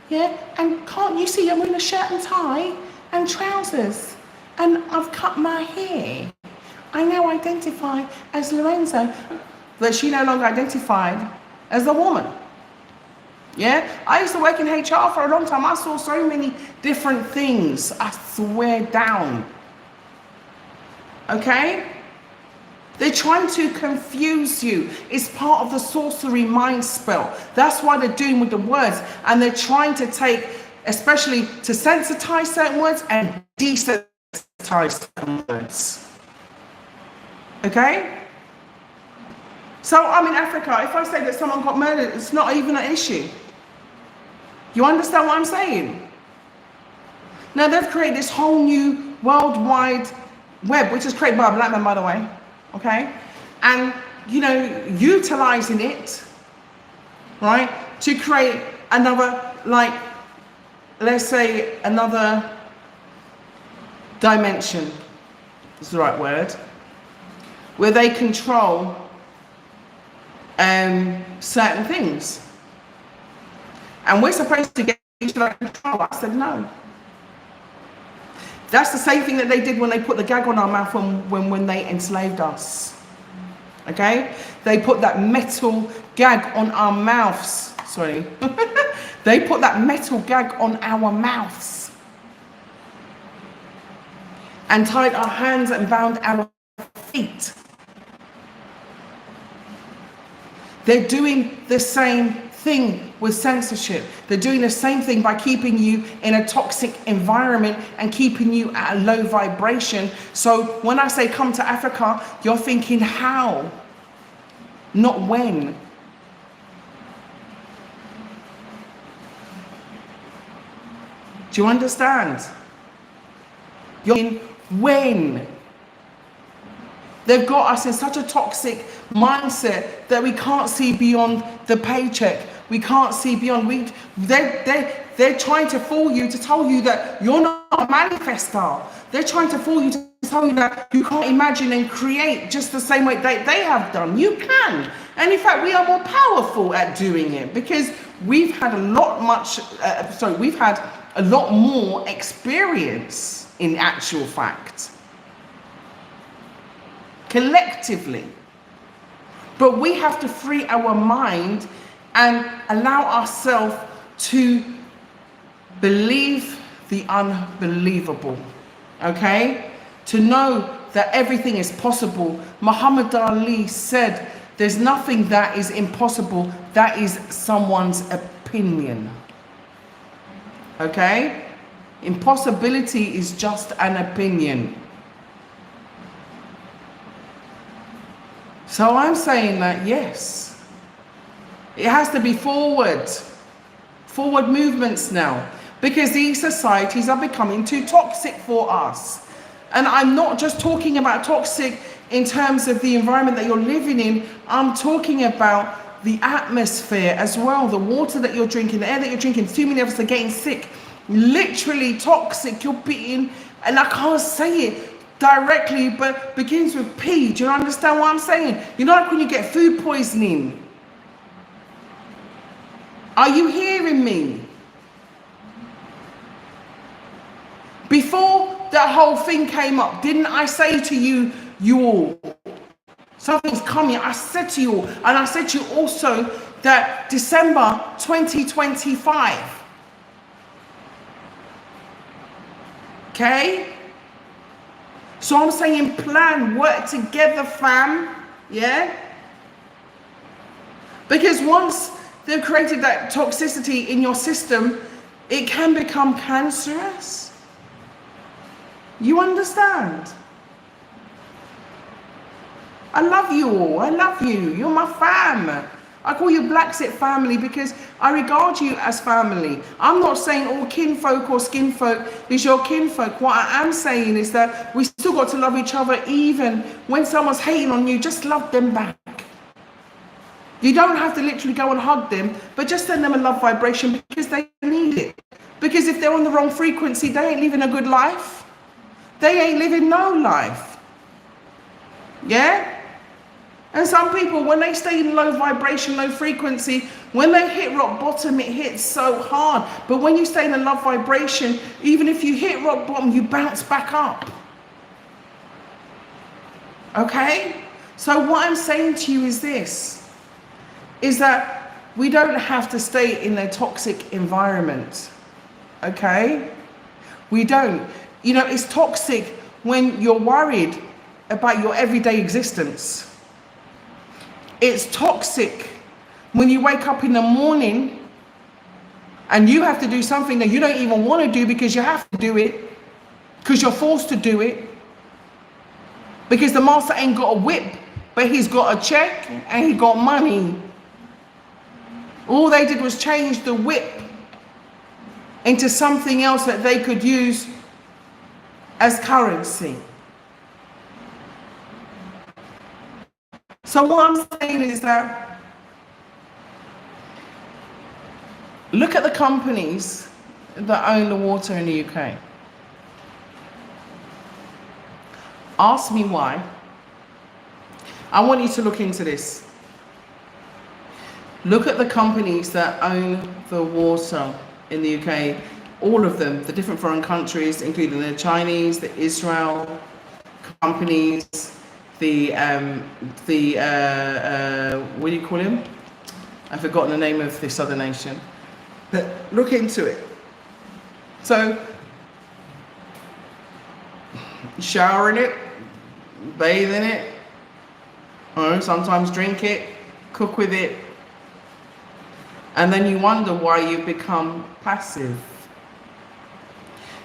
Yeah, and can't you see I'm wearing a shirt and tie and trousers and I've cut my hair. I now identify as Lorenzo. But she no longer identified as a woman. Yeah, I used to work in HR for a long time. I saw so many different things. I swear down. Okay? They're trying to confuse you. It's part of the sorcery mind spell. That's why they're doing with the words. And they're trying to take, especially to sensitize certain words and desensitize certain words. Okay? So I'm in Africa. If I say that someone got murdered, it's not even an issue. You understand what I'm saying? Now they've created this whole new worldwide web, which is created by a black man, by the way. Okay? And, you know, utilizing it, right, to create another, like, let's say another dimension, is the right word, where they control certain things. And we're supposed to get used to that control. I said no. That's the same thing that they did when they put the gag on our mouth when they enslaved us. Okay? They put that metal gag on our mouths. Sorry. They put that metal gag on our mouths. And tied our hands and bound our feet. They're doing the same thing with censorship. They're doing the same thing by keeping you in a toxic environment and keeping you at a low vibration. So when I say come to Africa, you're thinking how, not when. Do you understand? You're in when. They've got us in such a toxic mindset that we can't see beyond the paycheck. We can't see beyond. They're trying to fool you to tell you that you're not a manifestor. They're trying to fool you to tell you that you can't imagine and create just the same way they have done. You can. And in fact, we are more powerful at doing it because we've had we've had a lot more experience in actual fact. Collectively. But we have to free our mind and allow ourselves to believe the unbelievable. Okay? To know that everything is possible. Muhammad Ali said, there's nothing that is impossible. That is someone's opinion. Okay? Impossibility is just an opinion. So I'm saying that yes, it has to be forward movements now, because these societies are becoming too toxic for us. And I'm not just talking about toxic in terms of the environment that you're living in, I'm talking about the atmosphere as well, the water that you're drinking, the air that you're drinking. Too many of us are getting sick, literally toxic. You're being, and I can't say it directly, but begins with P. Do you understand what I'm saying? You know, like when you get food poisoning. Are you hearing me? Before that whole thing came up, didn't I say to you, you all, something's coming. I said to you all, and I said to you also that December 2025. Okay? So I'm saying plan, work together, fam. Yeah? Because once they've created that toxicity in your system, it can become cancerous. You understand? I love you all. I love you. You're my fam. I call you BlaXit family because I regard you as family. I'm not saying all kinfolk or skinfolk is your kinfolk. What I am saying is that we still got to love each other even when someone's hating on you. Just love them back. You don't have to literally go and hug them, but just send them a love vibration because they need it. Because if they're on the wrong frequency, they ain't living a good life. They ain't living no life. Yeah? And some people, when they stay in low vibration, low frequency, when they hit rock bottom, it hits so hard. But when you stay in a love vibration, even if you hit rock bottom, you bounce back up. Okay? So what I'm saying to you is this, is that we don't have to stay in a toxic environment. Okay? We don't. You know, it's toxic when you're worried about your everyday existence. It's toxic when you wake up in the morning and you have to do something that you don't even want to do because you have to do it, because you're forced to do it, because the master ain't got a whip, but he's got a check and he got money. All they did was change the whip into something else that they could use as currency. So what I'm saying is that look at the companies that own the water in the UK. Ask me why. I want you to look into this. Look at the companies that own the water in the UK. All of them, the different foreign countries, including the Chinese, the Israel companies, the what do you call him? I've forgotten the name of this other nation. But look into it. So, shower in it, bathe in it, or sometimes drink it, cook with it, and then you wonder why you've become passive.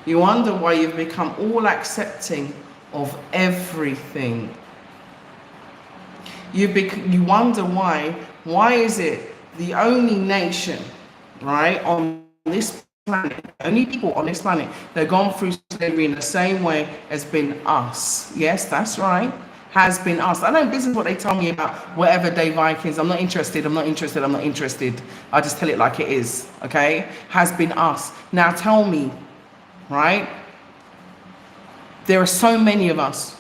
You wonder why you've become all accepting of everything. You wonder why is it the only nation, right, on this planet, only people on this planet that have gone through slavery in the same way has been us. Yes, that's right, has been us. I don't business what they tell me about whatever day Vikings. I'm not interested, I'm not interested, I'm not interested. I just tell it like it is, okay? Has been us. Now tell me, right, there are so many of us,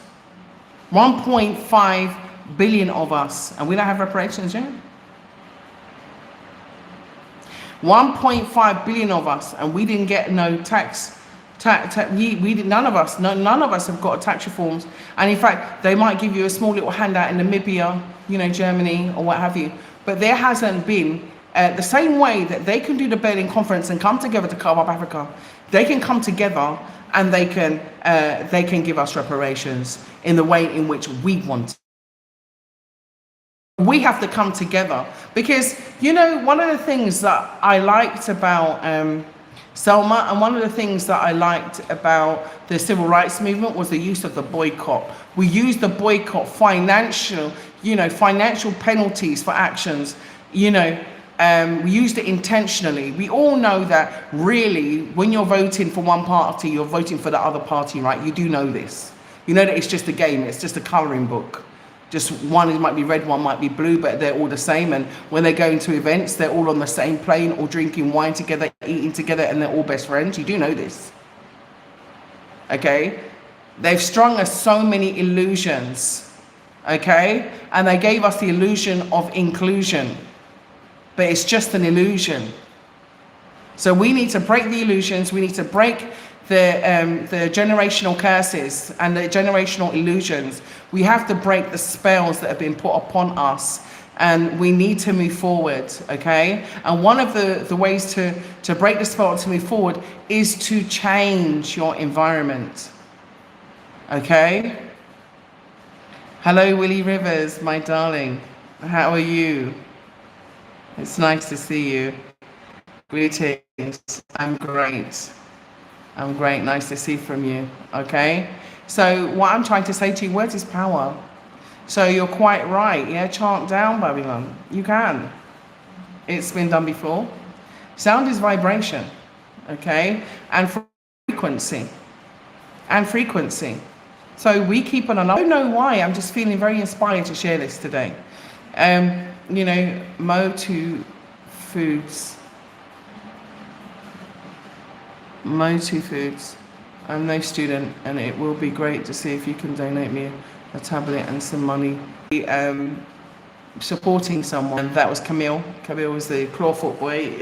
1.5 billion of us, and we don't have reparations yet. 1.5 billion of us, and we didn't get no tax. None of us have got tax reforms. And in fact, they might give you a small little handout in Namibia, you know, Germany or what have you. But there hasn't been the same way that they can do the Berlin conference and come together to carve up Africa. They can come together and they can give us reparations in the way in which we want. We have to come together because, you know, one of the things that I liked about Selma, and one of the things that I liked about the civil rights movement was the use of the boycott. We used the boycott, financial penalties for actions, you know, we used it intentionally. We all know that really when you're voting for one party, you're voting for the other party, right? You do know this. You know that it's just a game, it's just a coloring book. Just one might be red, one might be blue, but they're all the same. And when they go into events, they're all on the same plane, all drinking wine together, eating together, and they're all best friends. You do know this. Okay? They've strung us so many illusions. Okay? And they gave us the illusion of inclusion. But it's just an illusion. So we need to break the illusions. We need to break the generational curses and the generational illusions. We have to break the spells that have been put upon us, and we need to move forward, okay? And one of the ways to break the spell, to move forward, is to change your environment, okay? Hello, Willie Rivers, my darling. How are you? It's nice to see you. Greetings. I'm great. I'm great. Nice to see from you. Okay. So what I'm trying to say to you, words is power. So you're quite right. Yeah. Chant down, Babylon. You can. It's been done before. Sound is vibration. Okay. And frequency. And frequency. So we keep on. I don't know why. I'm just feeling very inspired to share this today. Motu Foods. Motu Foods. I'm no student, and it will be great to see if you can donate me a tablet and some money. Supporting someone. That was Camille. Camille was the clawfoot boy,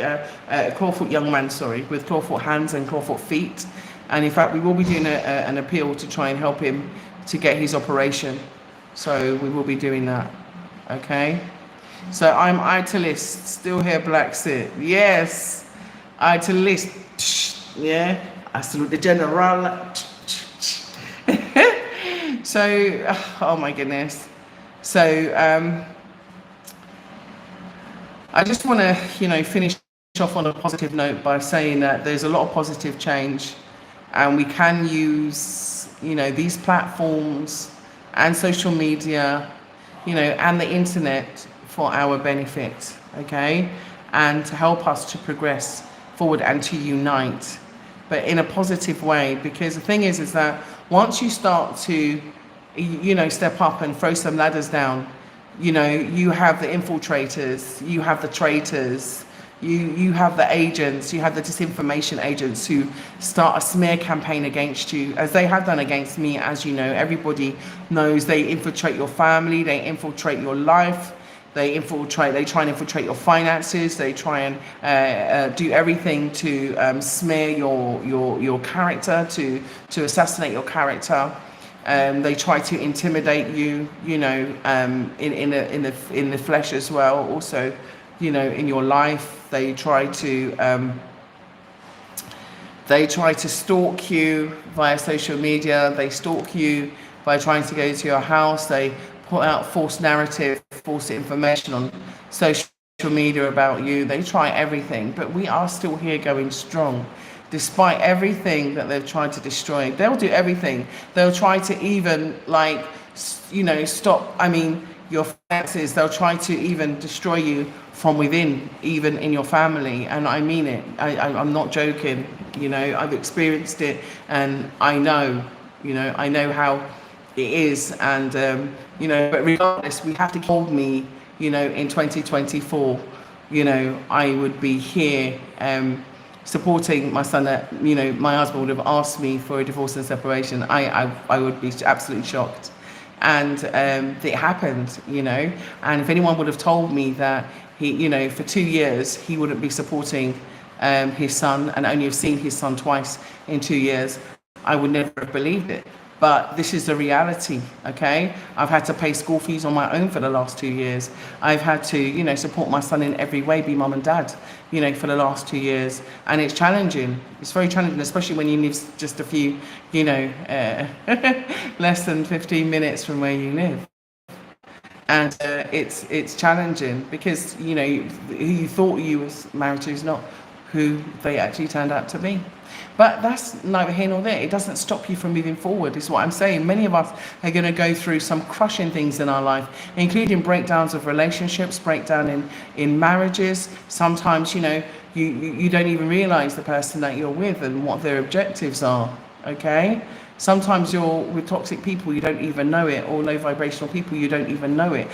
clawfoot young man, sorry, with clawfoot hands and clawfoot feet. And in fact, we will be doing an appeal to try and help him to get his operation. So we will be doing that. Okay. So I'm Italist, still here, BlaXit. Yes, Italist. Yeah, I salute the general. So, oh my goodness. So, I just want to, finish off on a positive note by saying that there's a lot of positive change, and we can use, these platforms and social media, and the internet for our benefit, okay? And to help us to progress forward and to unite, but in a positive way. Because the thing is that once you start to, step up and throw some ladders down, you have the infiltrators, you have the traitors, you have the agents, you have the disinformation agents who start a smear campaign against you, as they have done against me. As you know, everybody knows they infiltrate your family, they infiltrate your life, they try and infiltrate your finances, they try and do everything to smear your character, to assassinate your character. They try to intimidate you, in the flesh as well. Also, in your life, they try to stalk you via social media. They stalk you by trying to go to your house. They put out false narrative, false information on social media about you. They try everything, but we are still here going strong. Despite everything that they've tried to destroy, they'll do everything. They'll try to even stop, your finances. They'll try to even destroy you from within, even in your family. And I mean it. I'm not joking. I've experienced it, and I know how it is. And, but regardless, we have to hold me, in 2024, I would be here, supporting my son. That my husband would have asked me for a divorce and separation. I would be absolutely shocked, and it happened. And if anyone would have told me that he, for 2 years he wouldn't be supporting his son, and only have seen his son twice in 2 years, I would never have believed it. But this is the reality, okay? I've had to pay school fees on my own for the last 2 years. I've had to, support my son in every way, be mum and dad, for the last 2 years. And it's challenging. It's very challenging, especially when you live just a few, less than 15 minutes from where you live. And it's challenging because, who you thought you was married to is not who they actually turned out to be. But that's neither here nor there. It doesn't stop you from moving forward, is what I'm saying. Many of us are going to go through some crushing things in our life, including breakdowns of relationships, breakdown in marriages. Sometimes, you don't even realize the person that you're with and what their objectives are, okay? Sometimes you're with toxic people, you don't even know it, or low vibrational people, you don't even know it.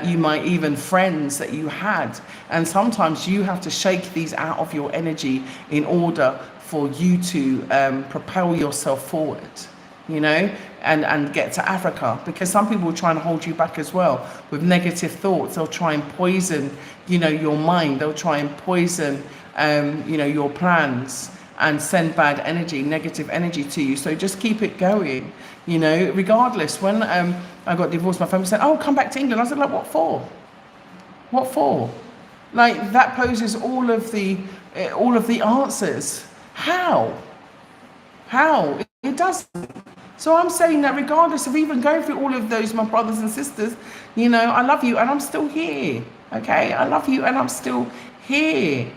You might even friends that you had. And sometimes you have to shake these out of your energy in order for you to propel yourself forward, and get to Africa. Because some people will try and hold you back as well with negative thoughts. They'll try and poison, your mind. They'll try and poison, your plans, and send bad energy, negative energy to you. So just keep it going, regardless. When I got divorced, my family said, "Oh, come back to England." I said, like, what for? What for? Like, that poses all of the answers. How? It doesn't. So I'm saying that regardless of even going through all of those, my brothers and sisters, I love you and I'm still here. Okay? I love you and I'm still here.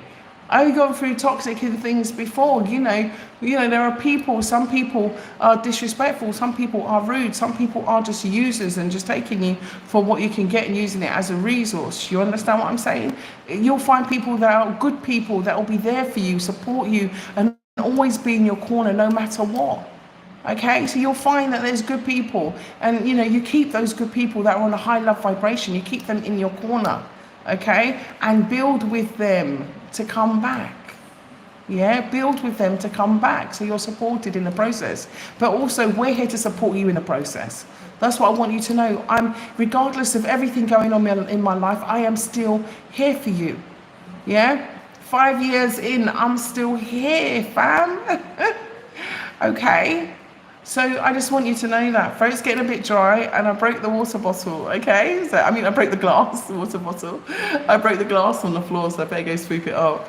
I've gone through toxic things before, there are people, some people are disrespectful, some people are rude, some people are just users and just taking you for what you can get and using it as a resource. You understand what I'm saying? You'll find people that are good people that will be there for you, support you, and always be in your corner no matter what. Okay, so you'll find that there's good people, and you keep those good people that are on a high love vibration, you keep them in your corner. okay? And build with them to come back. Yeah, build with them to come back so you're supported in the process. But also, we're here to support you in the process. That's what I want you to know. Regardless of everything going on in my life, I am still here for you. Yeah, 5 years in, I'm still here, fam. Okay. So I just want you to know that. Throat's getting a bit dry and I broke the water bottle, okay? I broke the glass, the water bottle. I broke the glass on the floor, so I better go sweep it up.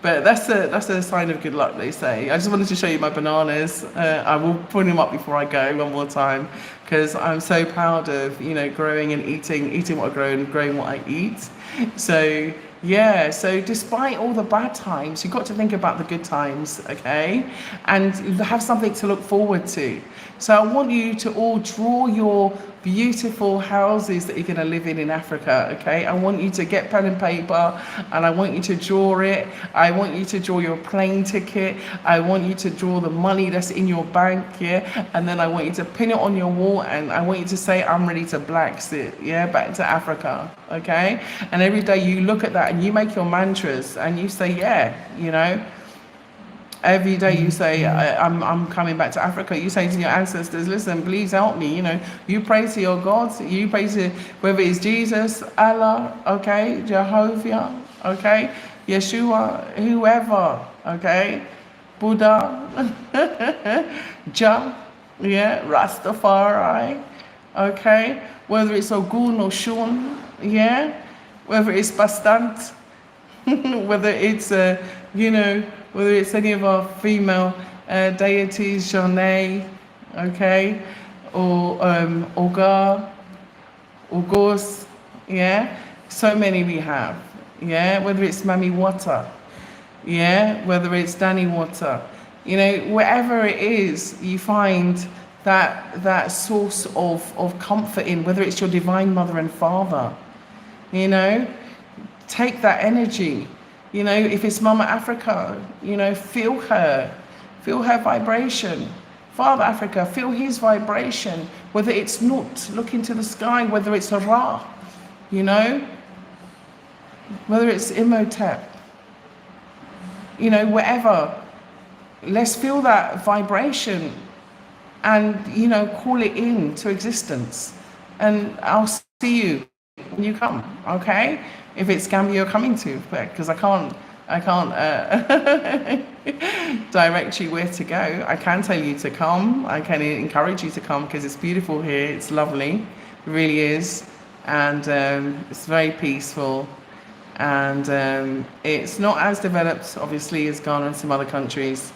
But that's a sign of good luck, they say. I just wanted to show you my bananas. I will point them up before I go one more time, because I'm so proud of, growing and eating what I grow and growing what I eat. So yeah, so despite all the bad times, you've got to think about the good times, okay? And have something to look forward to. So I want you to all draw your beautiful houses that you're going to live in Africa, okay? I want you to get pen and paper and I want you to draw it. I want you to draw your plane ticket. I want you to draw the money that's in your bank, yeah? And then I want you to pin it on your wall and I want you to say, I'm ready to BlaXit, yeah? Back to Africa, okay? And every day you look at that and you make your mantras and you say, yeah, every day you say, I'm coming back to Africa. You say to your ancestors, listen, please help me. You pray to your gods. You pray to whether it's Jesus, Allah, okay, Jehovah, okay, Yeshua, whoever, okay, Buddha, Jah, yeah, Rastafari, okay, whether it's Ogun or Shun, yeah, whether it's Bastant, whether it's, whether it's any of our female deities, Janae, okay, or Ogar, Ogos, yeah, so many we have, yeah, whether it's Mami Water, yeah, whether it's Danny Water, wherever it is, you find that source of comfort in, whether it's your divine mother and father, take that energy. If it's Mama Africa, feel her vibration. Father Africa, feel his vibration. Whether it's Nut, look into the sky, whether it's a Ra, whether it's Imhotep, wherever. Let's feel that vibration and, call it into existence. And I'll see you when you come, okay? If it's Gambia you're coming to, because I can't direct you where to go. I can tell you to come. I can encourage you to come because it's beautiful here. It's lovely, it really is, and it's very peaceful, and it's not as developed, obviously, as Ghana and some other countries,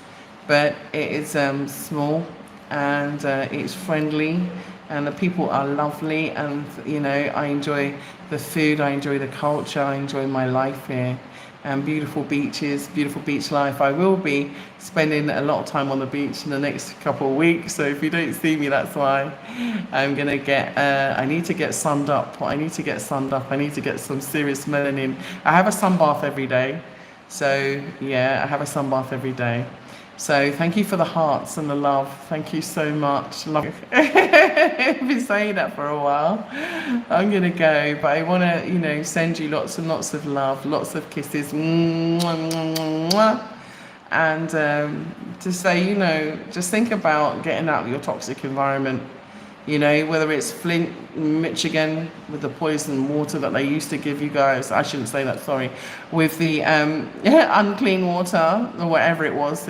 but it is small and it's friendly. And the people are lovely, and I enjoy the food, I enjoy the culture, I enjoy my life here, and beautiful beaches, beautiful beach life. I will be spending a lot of time on the beach in the next couple of weeks, so if you don't see me, that's why. I'm gonna I need to get sunned up. I need to get some serious melanin. I have a sun bath every day, so yeah, I have a sun bath every day. So thank you for the hearts and the love. Thank you so much. Love you. I've been saying that for a while. I'm going to go, but I want to, send you lots and lots of love, lots of kisses. And to say, just think about getting out of your toxic environment. Whether it's Flint, Michigan, with the poison water that they used to give you guys. I shouldn't say that, sorry. With the unclean water, or whatever it was.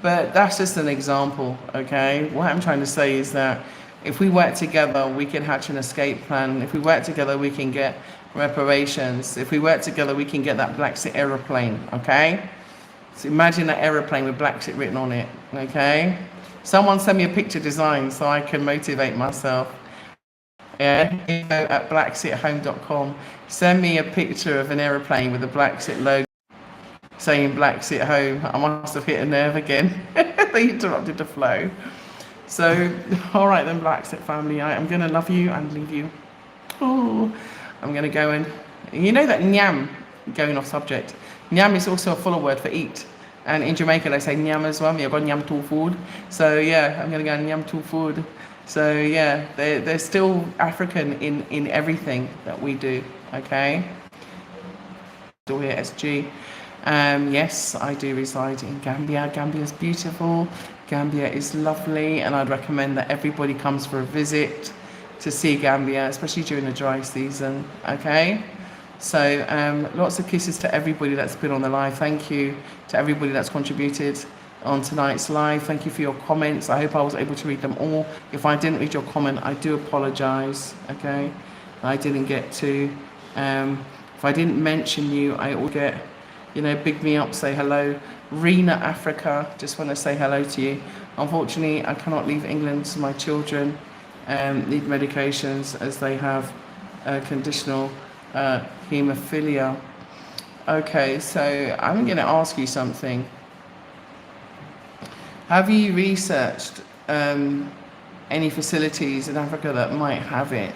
But that's just an example, okay? What I'm trying to say is that if we work together, we can hatch an escape plan. If we work together, we can get reparations. If we work together, we can get that BlaXit aeroplane, okay? So imagine that aeroplane with BlaXit written on it, okay? Someone send me a picture design so I can motivate myself. Yeah, info at blaxithome.com. Send me a picture of an aeroplane with a BlaXit logo saying BlaXit home. I must have hit a nerve again. They interrupted the flow. So, all right then, BlaXit family, I am going to love you and leave you. Oh, I'm going to go and, that nyam, going off subject, nyam is also a fuller word for eat. And in Jamaica, they say nyam as well. I've got nyam to food. So yeah, I'm going to go nyam to food. So yeah, they're still African in everything that we do, okay? still here, SG. Yes, I do reside in Gambia. Gambia is beautiful. Gambia is lovely, and I'd recommend that everybody comes for a visit to see Gambia, especially during the dry season. Okay, so lots of kisses to everybody that's been on the live. Thank you to everybody that's contributed on tonight's live. Thank you for your comments. I hope I was able to read them all. If I didn't read your comment, I do apologize. Okay, I didn't get to. If I didn't mention you, I will get, big me up, say hello. Rena Africa, just want to say hello to you. Unfortunately, I cannot leave England, so my children need medications as they have conditional haemophilia. Okay, so I'm going to ask you something. Have you researched any facilities in Africa that might have it?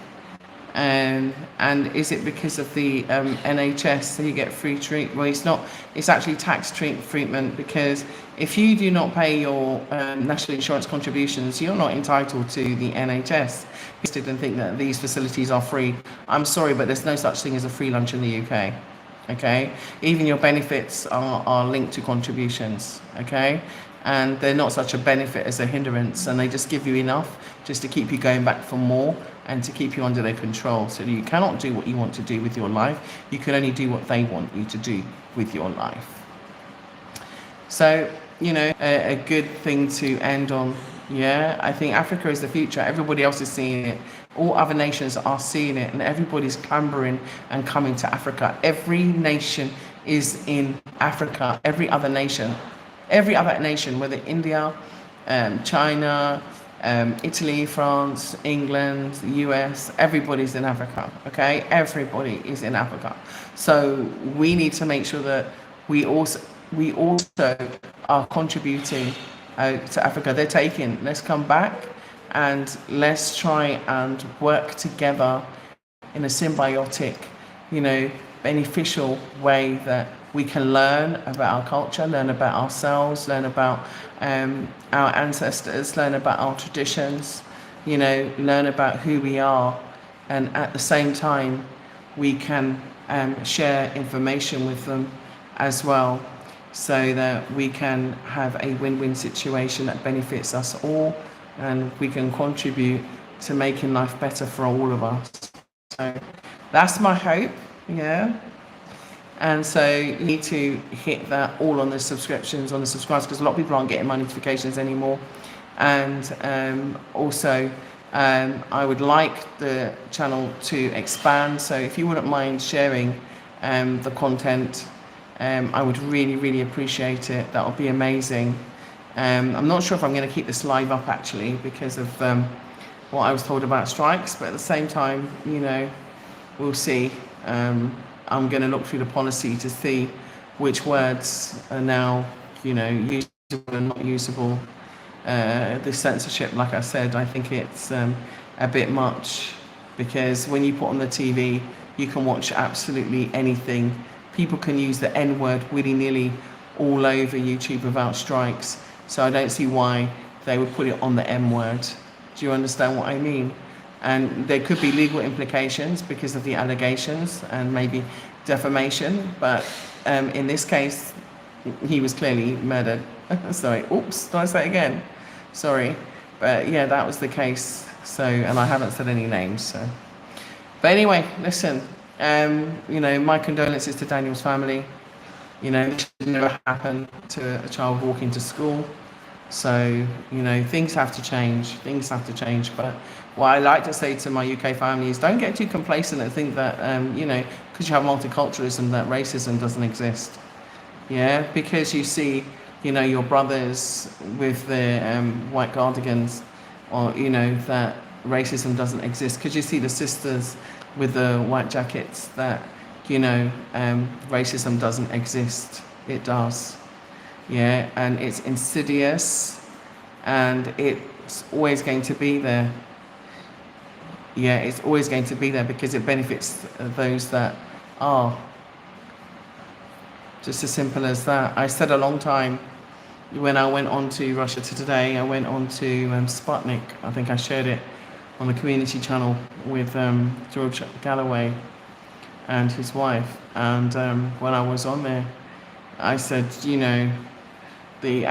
And is it because of the NHS that you get free treatment? Well, it's actually tax treatment, because if you do not pay your national insurance contributions, you're not entitled to the NHS. People didn't think that these facilities are free. I'm sorry, but there's no such thing as a free lunch in the UK. Okay, even your benefits are linked to contributions. Okay, and they're not such a benefit as a hindrance, and they just give you enough just to keep you going back for more and to keep you under their control. So you cannot do what you want to do with your life. You can only do what they want you to do with your life. So, a good thing to end on. Yeah, I think Africa is the future. Everybody else is seeing it. All other nations are seeing it, and everybody's clambering and coming to Africa. Every nation is in Africa. Every other nation, whether India, China, Italy, France, England, the US, everybody's in Africa. Okay, everybody is in Africa. So we need to make sure that we also are contributing to Africa. They're taking. Let's come back and let's try and work together in a symbiotic, beneficial way that we can learn about our culture, learn about ourselves, learn about our ancestors, learn about our traditions, learn about who we are. And at the same time, we can share information with them as well, so that we can have a win-win situation that benefits us all, and we can contribute to making life better for all of us. So that's my hope, yeah. And so you need to hit that all on the subscriptions, on the subscribers, because a lot of people aren't getting my notifications anymore. And also, I would like the channel to expand. So if you wouldn't mind sharing the content, I would really, really appreciate it. That would be amazing. I'm not sure if I'm going to keep this live up, actually, because of what I was told about strikes. But at the same time, we'll see. I'm going to look through the policy to see which words are now, usable and not usable. The censorship, like I said, I think it's a bit much, because when you put on the TV, you can watch absolutely anything. People can use the N-word willy-nilly all over YouTube without strikes. So I don't see why they would put it on the M-word. Do you understand what I mean? And there could be legal implications because of the allegations and maybe defamation. But in this case, he was clearly murdered. Sorry, oops, did I say it again? Sorry. But yeah, that was the case. So, and I haven't said any names. So, but anyway, listen, my condolences to Daniel's family. This should never happen to a child walking to school. So, things have to change. Things have to change. But what I like to say to my UK family is, don't get too complacent and think that, because you have multiculturalism, that racism doesn't exist. Yeah, because you see, your brothers with the white cardigans, or, that racism doesn't exist. Because you see the sisters with the white jackets, that, racism doesn't exist. It does. Yeah, and it's insidious, and it's always going to be there. Yeah, it's always going to be there because it benefits those that are. Just as simple as that. I said a long time when I went on to Russia Today, I went on to Sputnik. I think I shared it on the community channel with George Galloway. and his wife. And when I was on there, I said, you know, the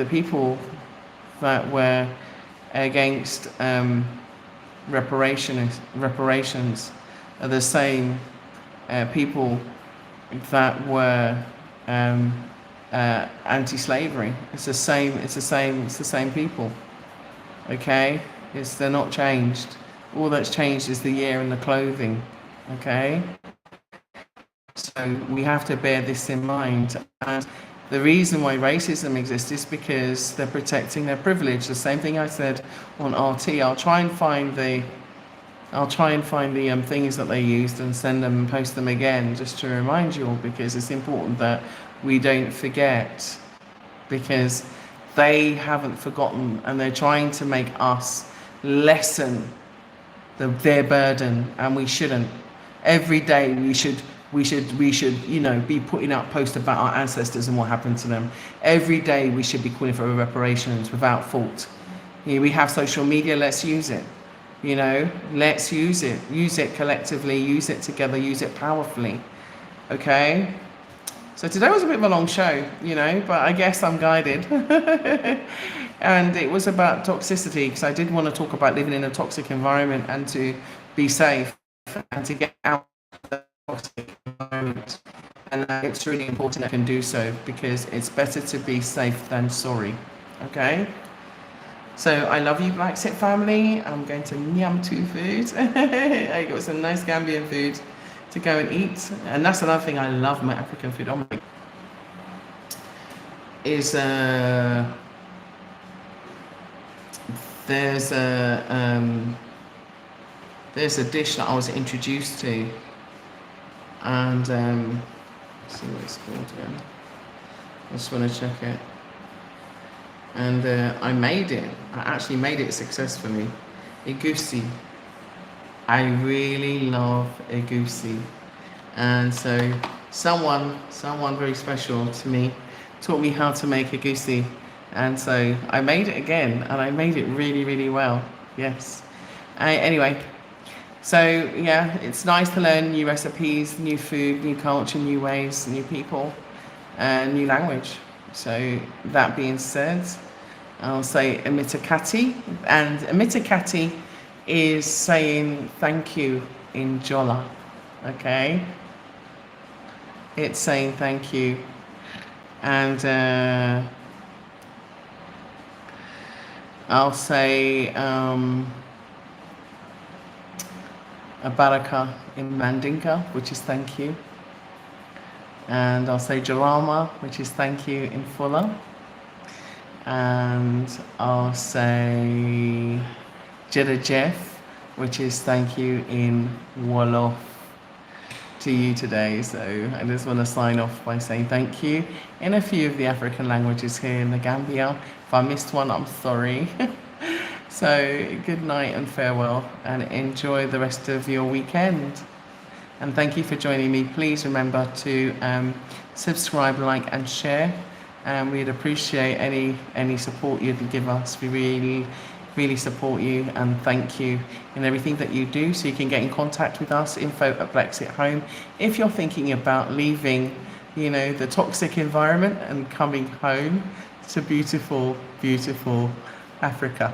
people that were against reparations are the same people that were anti-slavery. It's the same people. Okay, they're not changed. All that's changed is the year and the clothing. Okay, so we have to bear this in mind. And the reason why racism exists is because they're protecting their privilege. The same thing I said on RT. I'll try and find the things that they used and send them and post them again, just to remind you all, because it's important that we don't forget, because they haven't forgotten and they're trying to make us lessen their burden, and we shouldn't. Every day we should, you know, be putting up posts about our ancestors and what happened to them. Every day we should be calling for reparations without fault. You know, we have social media, let's use it. You know, let's use it. Use it collectively, use it together, use it powerfully. Okay? So today was a bit of a long show, you know, but I guess I'm guided. And it was about toxicity, because I did want to talk about living in a toxic environment and to be safe and to get out of the toxic environment. And it's really important I can do so, because it's better to be safe than sorry. Okay? So I love you, BlaXit family. I'm going to yum two food. I got some nice Gambian food to go and eat. And that's another thing I love, my African food. Oh my, is there's a dish that I was introduced to, and let's see what it's called again. I just want to check it. And I made it. I actually made it successfully. Egusi. I really love egusi. And so someone very special to me taught me how to make egusi. And so I made it again, and I made it really, really well. Yes. Anyway, so yeah, it's nice to learn new recipes, new food, new culture, new ways, new people, and new language. So that being said, I'll say emitakati, and emitakati is saying thank you in Jola. Okay, it's saying thank you, and I'll say a baraka in Mandinka, which is thank you, and I'll say Jarama, which is thank you in Fuller, and I'll say Jedajef, which is thank you in Wolof to you today. So I just want to sign off by saying thank you in a few of the African languages here in the Gambia. If I missed one, I'm sorry. So good night and farewell, and enjoy the rest of your weekend. And thank you for joining me. Please remember to subscribe, like, and share. And we'd appreciate any support you'd give us. We really support you, and thank you in everything that you do. So you can get in contact with us, info@BlaXit Home, if you're thinking about leaving, you know, the toxic environment and coming home to beautiful, beautiful Africa.